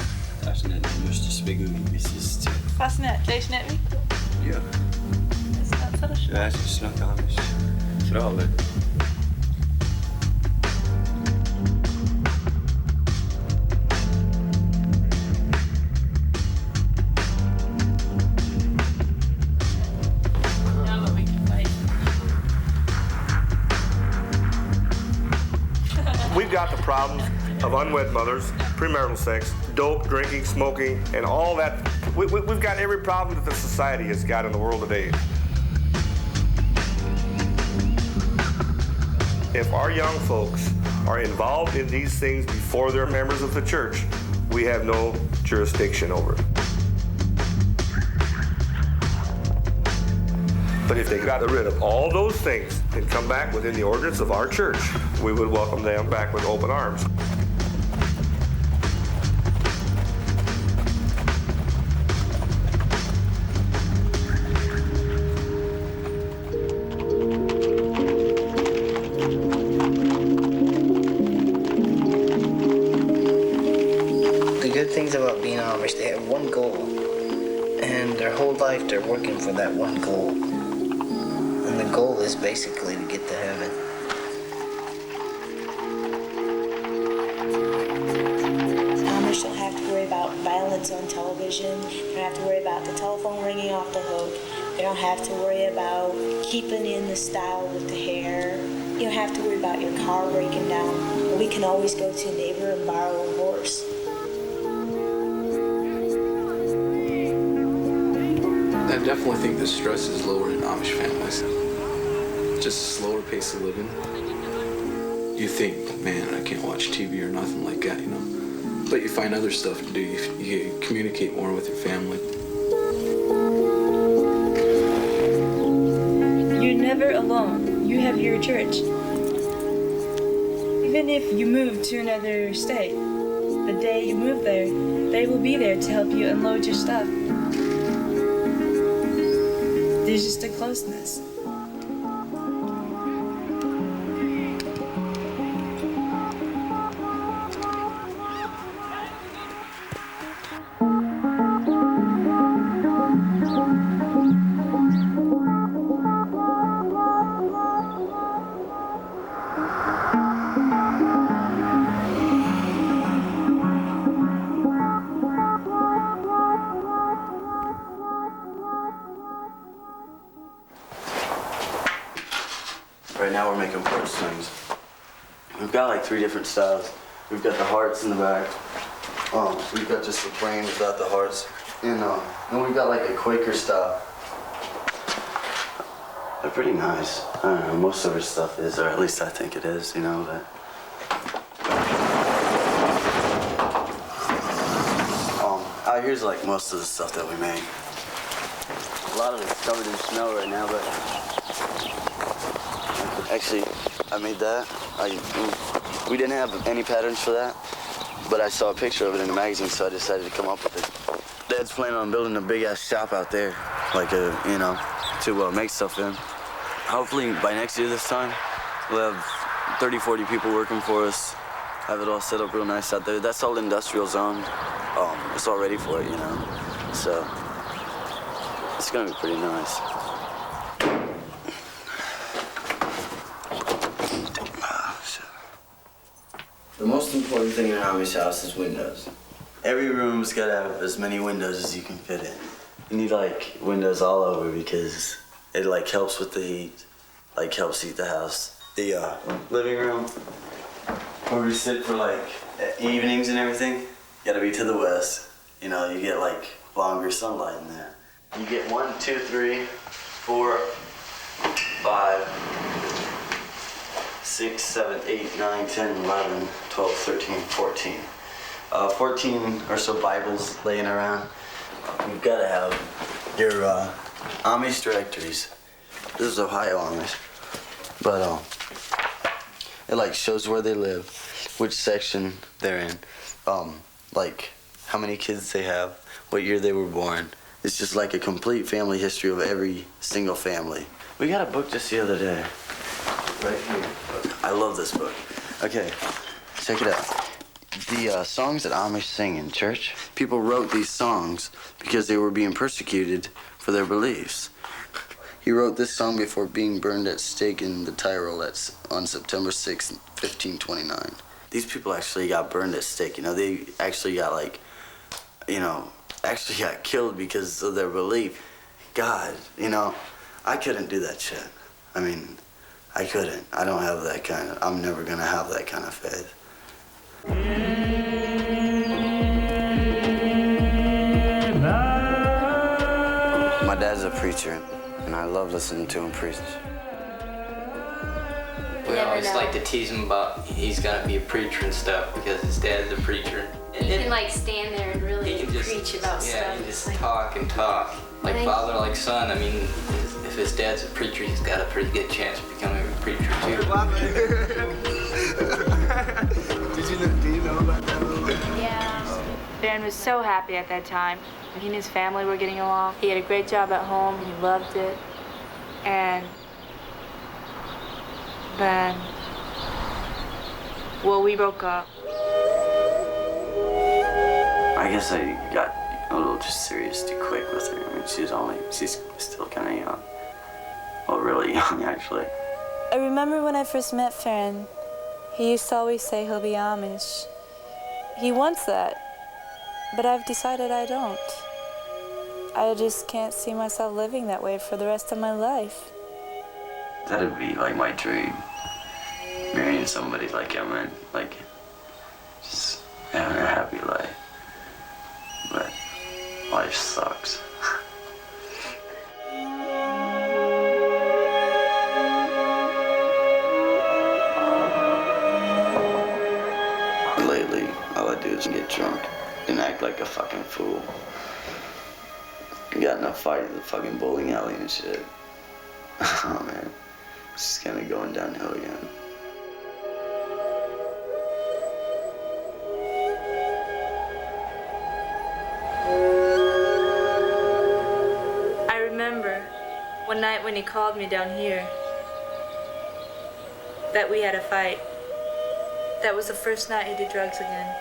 [SPEAKER 11] Fascinerad, leisner vi?
[SPEAKER 13] Ja. Ja, jag ska snacka Amish. Kravet.
[SPEAKER 10] We've got the problems of unwed mothers, premarital sex, dope, drinking, smoking, and all that. We've got every problem that the society has got in the world today. If our young folks are involved in these things before they're members of the church, we have no jurisdiction over it. But if they got rid of all those things and come back within the ordinance of our church, we would welcome them back with open arms.
[SPEAKER 3] Things about being Amish, they have one goal, and their whole life they're working for that one goal. And the goal is basically to get to heaven.
[SPEAKER 2] Amish don't have to worry about violence on television. They don't have to worry about the telephone ringing off the hook. They don't have to worry about keeping in the style with the hair. You don't have to worry about your car breaking down. We can always go to a neighbor and borrow a horse.
[SPEAKER 6] I definitely think the stress is lower in Amish families. Just a slower pace of living. You think, man, I can't watch TV or nothing like that, you know. But you find other stuff to do. You communicate more with your family.
[SPEAKER 7] You're never alone. You have your church. Even if you move to another state, the day you move there, they will be there to help you unload your stuff. There's just a closeness.
[SPEAKER 1] Right now we're making porch swings. We've got like 3 different styles. We've got the hearts in the back. We've got just the plain without the hearts. And then we've got like a Quaker style. They're pretty nice. I don't know, most of our stuff is, or at least I think it is, you know. But out here's like most of the stuff that we make. A lot of it's covered in snow right now, but actually, I made that. We didn't have any patterns for that, but I saw a picture of it in a magazine, so I decided to come up with it. Dad's planning on building a big-ass shop out there, like you know, to make stuff in. Hopefully, by next year this time, we'll have 30, 40 people working for us, have it all set up real nice out there. That's all industrial zoned. It's all ready for it, you know, so it's gonna be pretty nice. The most important thing in an Amish house is windows. Every room's gotta have as many windows as you can fit in. You need like windows all over because it like helps with the heat, like helps heat the house. The living room, where we sit for like evenings and everything, gotta be to the west. You know, you get like longer sunlight in there. You get 1, 2, 3, 4, 5, 6, 7, 8, 9, 10, 11, 12, 13, 14. 14 or so Bibles laying around. You've got to have your Amish directories. This is Ohio Amish, but it like shows where they live, which section they're in, like how many kids they have, what year they were born. It's just like a complete family history of every single family. We got a book just the other day, right here. I love this book. Okay, check it out. The songs that Amish sing in church, people wrote these songs because they were being persecuted for their beliefs. He wrote this song before being burned at stake in the Tyrol on September 6, 1529. These people actually got burned at stake, you know, they actually got like, you know, actually got killed because of their belief. God, you know, I couldn't do that shit. I mean, I couldn't. I don't have that kind of, I'm never gonna have that kind of faith. My dad's a preacher, and I love listening to him preach.
[SPEAKER 15] We always like to tease him about he's gonna be a preacher and stuff because his dad's a preacher.
[SPEAKER 24] He can like stand there and really preach about stuff.
[SPEAKER 15] Yeah, he just talk and talk. Like father, like son. I mean, if his dad's a preacher, he's got a pretty good chance of becoming a preacher too.
[SPEAKER 25] Do you know about that little bit?
[SPEAKER 11] Yeah. Dan was so happy at that time. He and his family were getting along. He had a great job at home. He loved it. And then, well, we broke up.
[SPEAKER 1] I guess I got a little just serious too quick with her. I mean, she's still kind of young. Well, really young, actually.
[SPEAKER 11] I remember when I first met Farron, he used to always say he'll be Amish. He wants that, but I've decided I don't. I just can't see myself living that way for the rest of my life.
[SPEAKER 1] That'd be like my dream. Marrying somebody like him and like just having a happy life. But life sucks. Lately, all I do is get drunk and act like a fucking fool. Got in a fight at the fucking bowling alley and shit. Oh man, it's just kind of going downhill again.
[SPEAKER 11] I remember one night when he called me down here that we had a fight. That was the first night he did drugs again.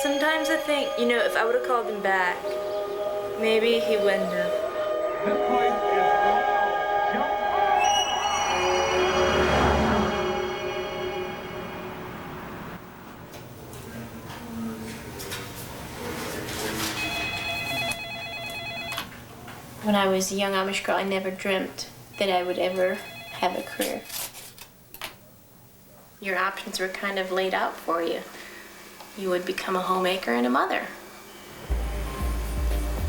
[SPEAKER 11] Sometimes I think, you know, if I would have called him back, maybe he wouldn't have.
[SPEAKER 14] When I was a young Amish girl, I never dreamt that I would ever have a career. Your options were kind of laid out for you. You would become a homemaker and a mother.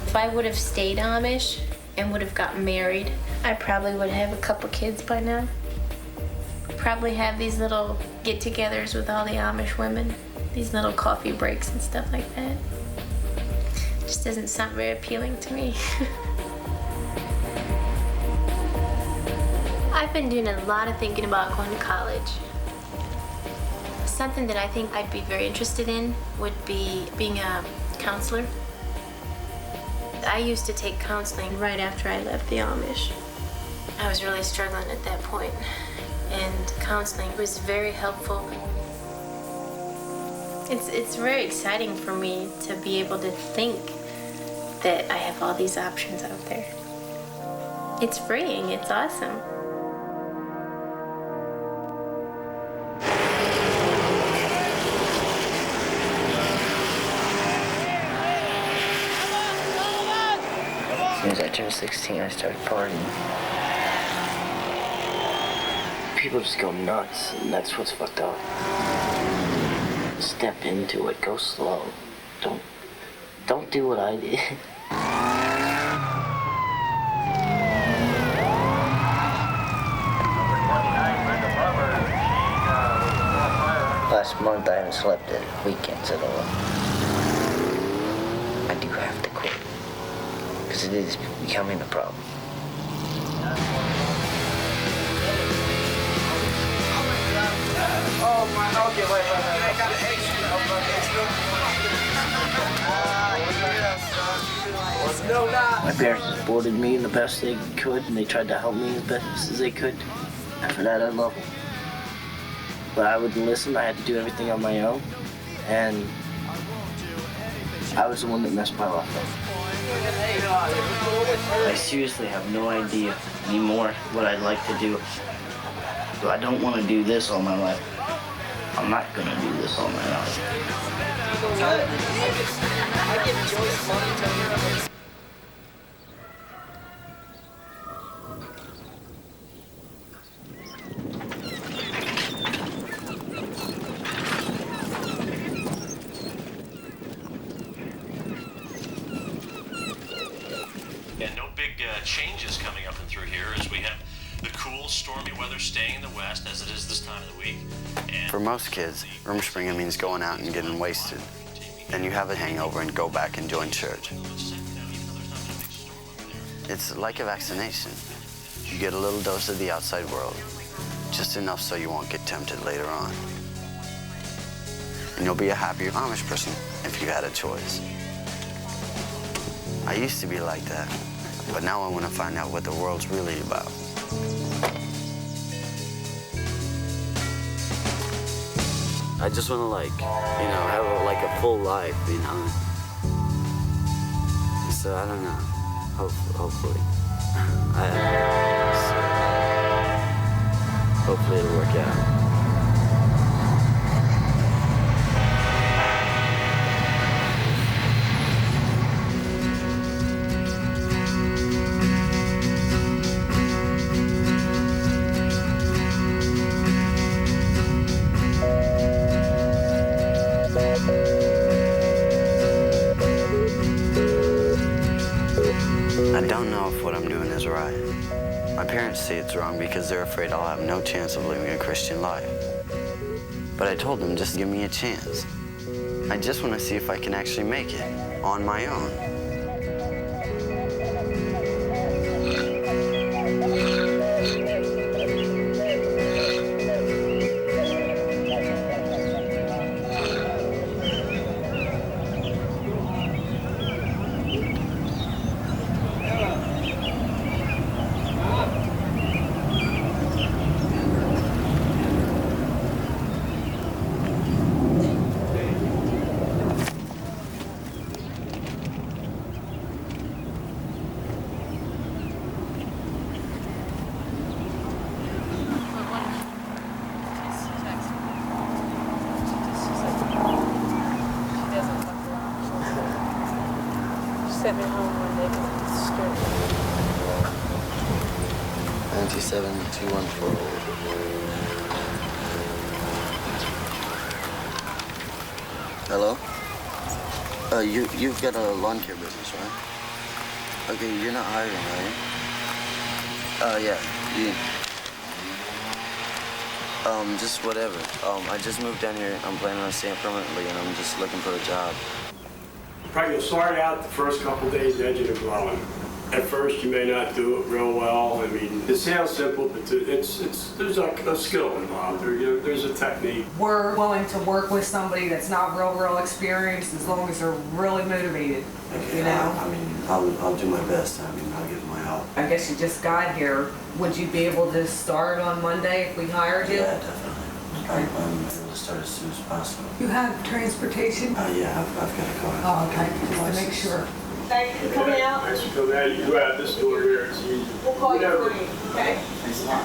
[SPEAKER 14] If I would have stayed Amish and would have gotten married, I probably would have a couple kids by now. Probably have these little get-togethers with all the Amish women, these little coffee breaks and stuff like that. Just doesn't sound very appealing to me. I've been doing a lot of thinking about going to college. Something that I think I'd be very interested in would be being a counselor. I used to take counseling right after I left the Amish. I was really struggling at that point, and counseling was very helpful. It's very exciting for me to be able to think that I have all these options out there. It's freeing, it's awesome.
[SPEAKER 3] As soon as I turned 16, I started partying. People just go nuts, and that's what's fucked up. Step into it, go slow. Don't do what I did. Last month I haven't slept in weekends at all. I do have to quit. Because it is becoming a problem.
[SPEAKER 16] Oh my, okay, wait. I got
[SPEAKER 3] My parents supported me the best they could, and they tried to help me as best as they could. And for that, I love them. But I wouldn't listen. I had to do everything on my own. And I was the one that messed my life up. I seriously have no idea anymore what I'd like to do. So I don't want to do this all my life. I'm not going to do this all my life.
[SPEAKER 16] I give Joyce money to
[SPEAKER 4] changes coming up and through here as we have the cool, stormy weather staying in the west as it is this time of the week. And
[SPEAKER 1] for most kids, Rumspringa means going out and getting wasted. Then you have a hangover and go back and join church. It's like a vaccination. You get a little dose of the outside world, just enough so you won't get tempted later on. And you'll be a happier Amish person if you had a choice. I used to be like that. But now I want to find out what the world's really about. I just want to, like, you know, have a full life, you know. So I don't know. Hopefully. Hopefully it'll work out. I don't know if what I'm doing is right. My parents say it's wrong because they're afraid I'll have no chance of living a Christian life. But I told them just give me a chance. I just want to see if I can actually make it on my own.
[SPEAKER 11] Sent me home one day because I was scared.
[SPEAKER 1] 97214. Hello? You've got a lawn care business, right? Okay, you're not hiring, are you? Yeah. Just whatever. I just moved down here. I'm planning on staying permanently, and I'm just looking for a job.
[SPEAKER 5] Probably you'll start out the first couple days edging and blowing. At first, you may not do it real well. I mean, it sounds simple, but there's like a skill involved. There's a technique.
[SPEAKER 8] We're willing to work with somebody that's not real experienced as long as they're really motivated.
[SPEAKER 1] Okay,
[SPEAKER 8] you know?
[SPEAKER 1] I mean, I'll do my best. I mean, I'll give my help.
[SPEAKER 8] I guess you just got here. Would you be able to start on Monday if we hired you?
[SPEAKER 1] Yeah, definitely. I'm able to start as soon as possible.
[SPEAKER 8] You have transportation?
[SPEAKER 1] Yeah, I've got a car.
[SPEAKER 8] Oh, okay. Just to make sure.
[SPEAKER 5] Thank you for coming out. Thanks for coming out. You go out this door here. It's easy.
[SPEAKER 8] We'll call you for you, okay?
[SPEAKER 1] Thanks a lot.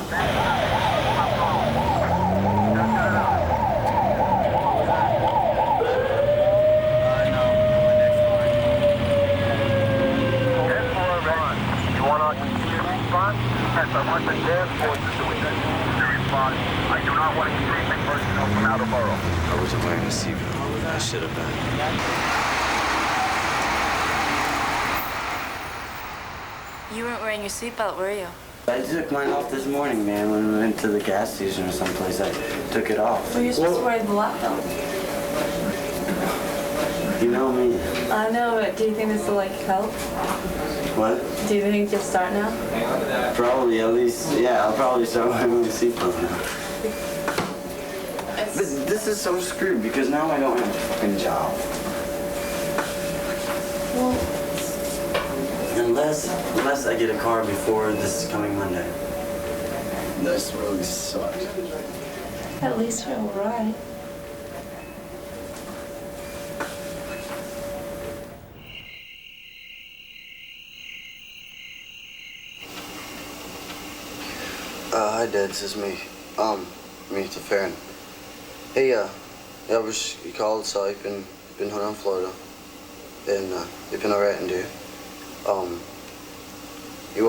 [SPEAKER 16] I want the dance forces to respond. I do not want to see anything personal from out of borough.
[SPEAKER 1] I wasn't wearing a seatbelt. I should have been.
[SPEAKER 11] You weren't wearing your seatbelt, were you?
[SPEAKER 1] I took mine off this morning, man. When we went to the gas station or someplace, I took it off.
[SPEAKER 11] Well, you're supposed to wear the lap belt.
[SPEAKER 1] You know me.
[SPEAKER 11] I know, but do you think this will like help?
[SPEAKER 1] What?
[SPEAKER 11] Do you think you'll start now?
[SPEAKER 1] Probably, at least, yeah, I'll probably start wearing my seatbelt now. But this is so screwed because now I don't have a fucking job.
[SPEAKER 11] Well,
[SPEAKER 1] unless I get a car before this coming Monday. This really sucks.
[SPEAKER 11] at least you're alright.
[SPEAKER 1] Hi, Dad. This is me. It's Farron. Hey, ja, ik called, so ik ben hier in Florida. En ik ben alright en du. Ik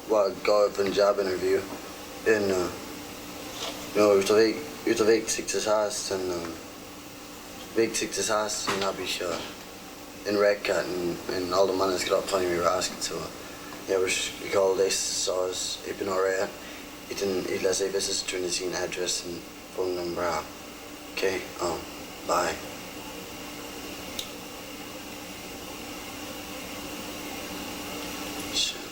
[SPEAKER 1] wou gå op een job interview. En uit de week ziet het haast en heb ik een rek gehad en al de mannen gedacht van je rasken zo. Ja, ik called deze zoals ik ben alright. Ik laat even sturen zien adres en phone number out. Okay, bye. Shit.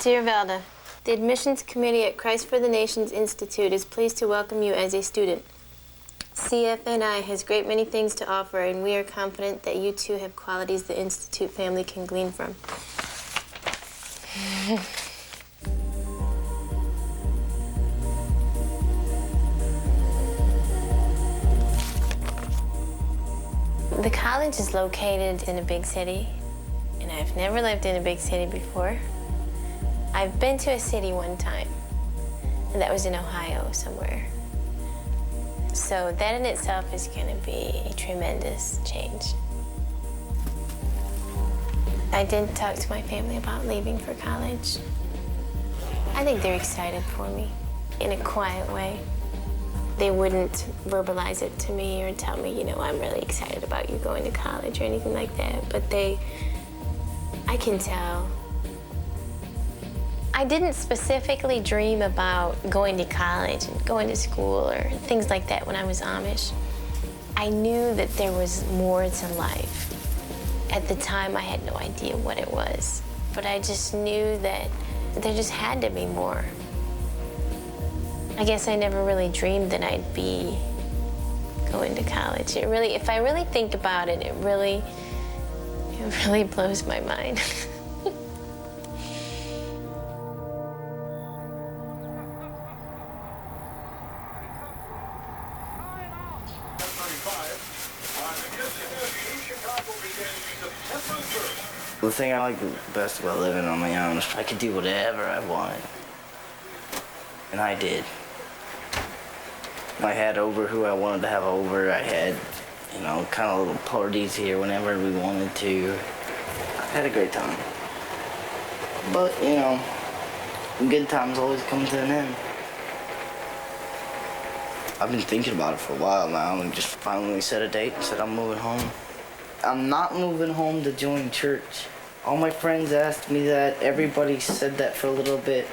[SPEAKER 14] Dear Velda, the admissions committee at Christ for the Nations Institute is pleased to welcome you as a student. CFNI has a great many things to offer, and we are confident that you too have qualities the Institute family can glean from. The college is located in a big city, and I've never lived in a big city before. I've been to a city one time, and that was in Ohio somewhere. So that in itself is going to be a tremendous change. I did talk to my family about leaving for college. I think they're excited for me in a quiet way. They wouldn't verbalize it to me or tell me, you know, I'm really excited about you going to college or anything like that, but I can tell. I didn't specifically dream about going to college and going to school or things like that when I was Amish. I knew that there was more to life. At the time, I had no idea what it was, but I just knew that there just had to be more. I guess I never really dreamed that I'd be going to college. If I really think about it, it really blows my mind.
[SPEAKER 3] The thing I like the best about living on my own is I could do whatever I wanted. And I did. I had over who I wanted to have over. I had, you know, kind of little parties here whenever we wanted to. I had a great time. But, you know, good times always come to an end. I've been thinking about it for a while now and just finally set a date and said I'm moving home. I'm not moving home to join church. All my friends asked me that. Everybody said that for a little bit.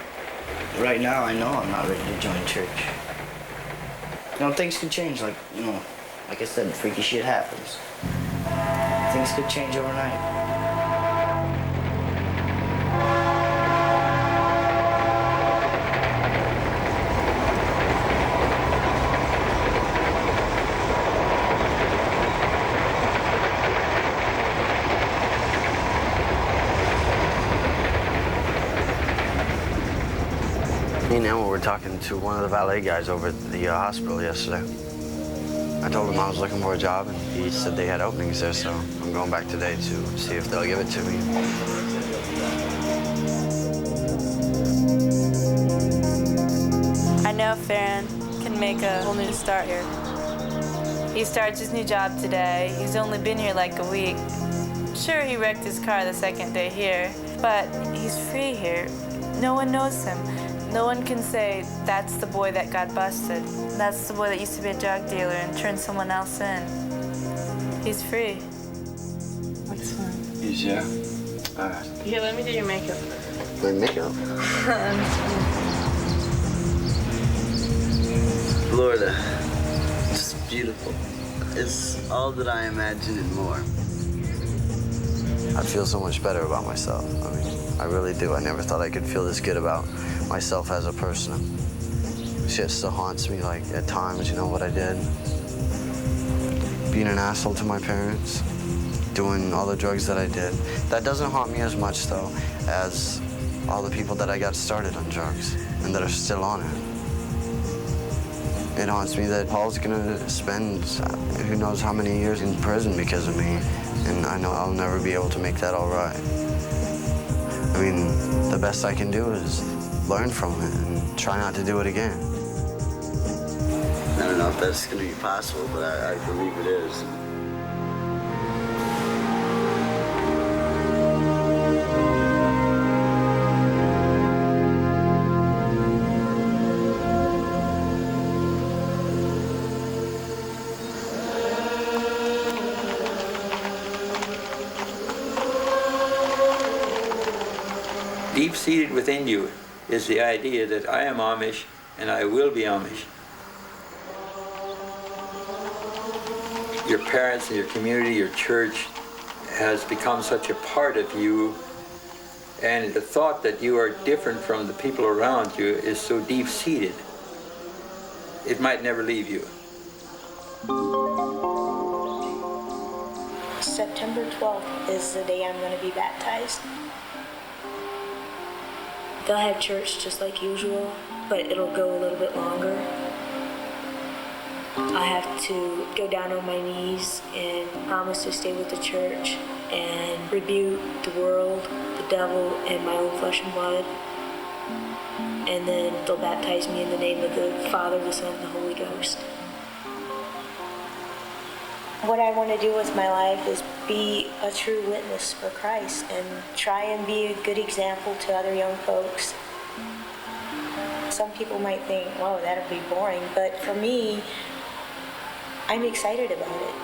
[SPEAKER 3] Right now, I know I'm not ready to join church. You know, things could change. Like I said, freaky shit happens. Things could change overnight.
[SPEAKER 1] Me and Emma were talking to one of the valet guys over at the hospital yesterday. I told him I was looking for a job, and he said they had openings there, so I'm going back today to see if they'll give it to me.
[SPEAKER 11] I know Farron can make a whole new start here. He starts his new job today. He's only been here like a week. Sure, he wrecked his car the second day here, but he's free here. No one knows him. No one can say, that's the boy that got busted. That's the boy that used to be a drug dealer and turned someone else in. He's free. What's fun?
[SPEAKER 1] Yeah. All right.
[SPEAKER 11] Here, let me do your makeup.
[SPEAKER 1] My makeup? Florida. It's beautiful. It's all that I imagined and more. I feel so much better about myself. I mean, I really do. I never thought I could feel this good about myself as a person. Shit still haunts me, like, at times, you know, what I did. Being an asshole to my parents, doing all the drugs that I did. That doesn't haunt me as much, though, as all the people that I got started on drugs and that are still on it. It haunts me that Paul's gonna spend who knows how many years in prison because of me, and I know I'll never be able to make that all right. I mean, the best I can do is learn from it and try not to do it again. I don't know if that's going to be possible, but I believe it is.
[SPEAKER 9] Deep-seated within you is the idea that I am Amish and I will be Amish. Your parents and your community, your church has become such a part of you And the thought that you are different from the people around you is so deep-seated, it might never leave you.
[SPEAKER 2] September 12th is the day I'm going to be baptized. They'll have church just like usual, but it'll go a little bit longer. I have to go down on my knees and promise to stay with the church and rebuke the world, the devil, and my own flesh and blood. And then they'll baptize me in the name of the Father, the Son, and the Holy Ghost. What I want to do with my life is be a true witness for Christ and try and be a good example to other young folks. Some people might think, whoa, that'll be boring, but for me, I'm excited about it.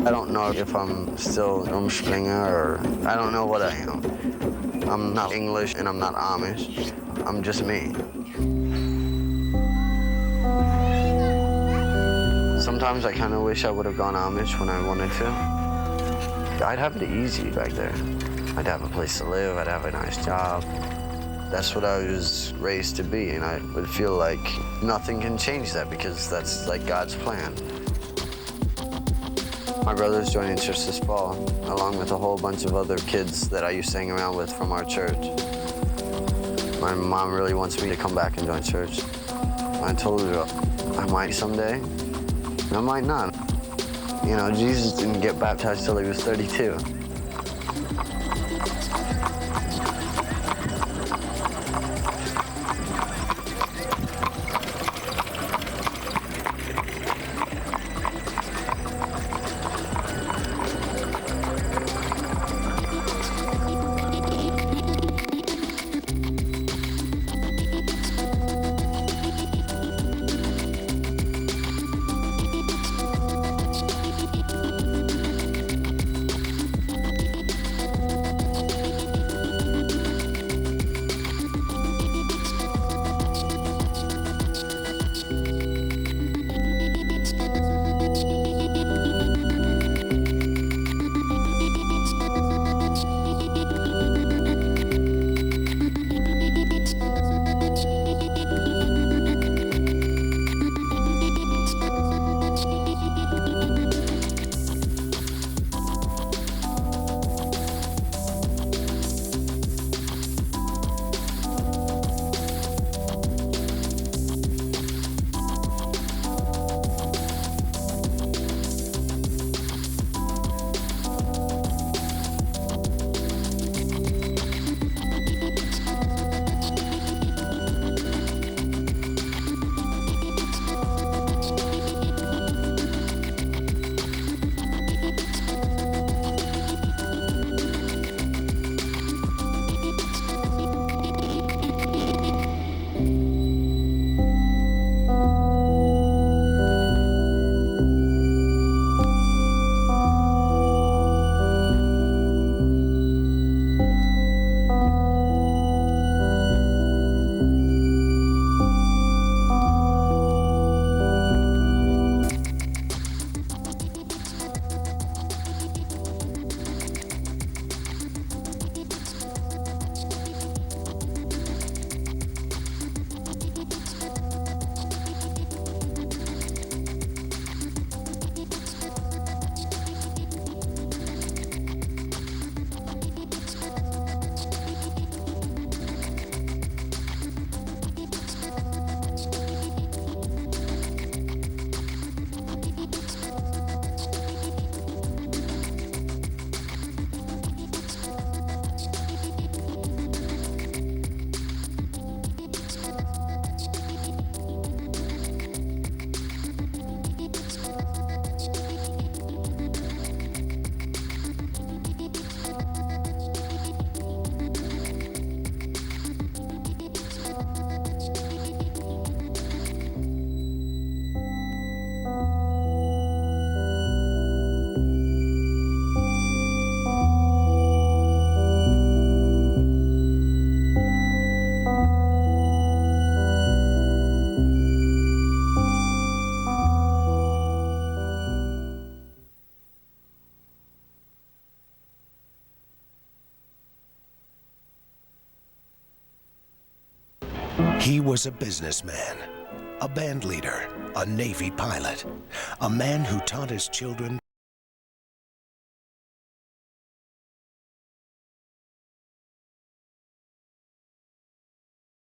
[SPEAKER 1] I don't know if I'm still Umspringer or I don't know what I am. I'm not English and I'm not Amish. I'm just me. Sometimes I kind of wish I would have gone Amish when I wanted to. I'd have it easy back there. I'd have a place to live, I'd have a nice job. That's what I was raised to be, and I would feel like nothing can change that because that's like God's plan. My brother's joining church this fall, along with a whole bunch of other kids that I used to hang around with from our church. My mom really wants me to come back and join church. I told her I might someday, and I might not. You know, Jesus didn't get baptized till he was 32.
[SPEAKER 12] He was a businessman, a band leader, a Navy pilot, a man who taught his children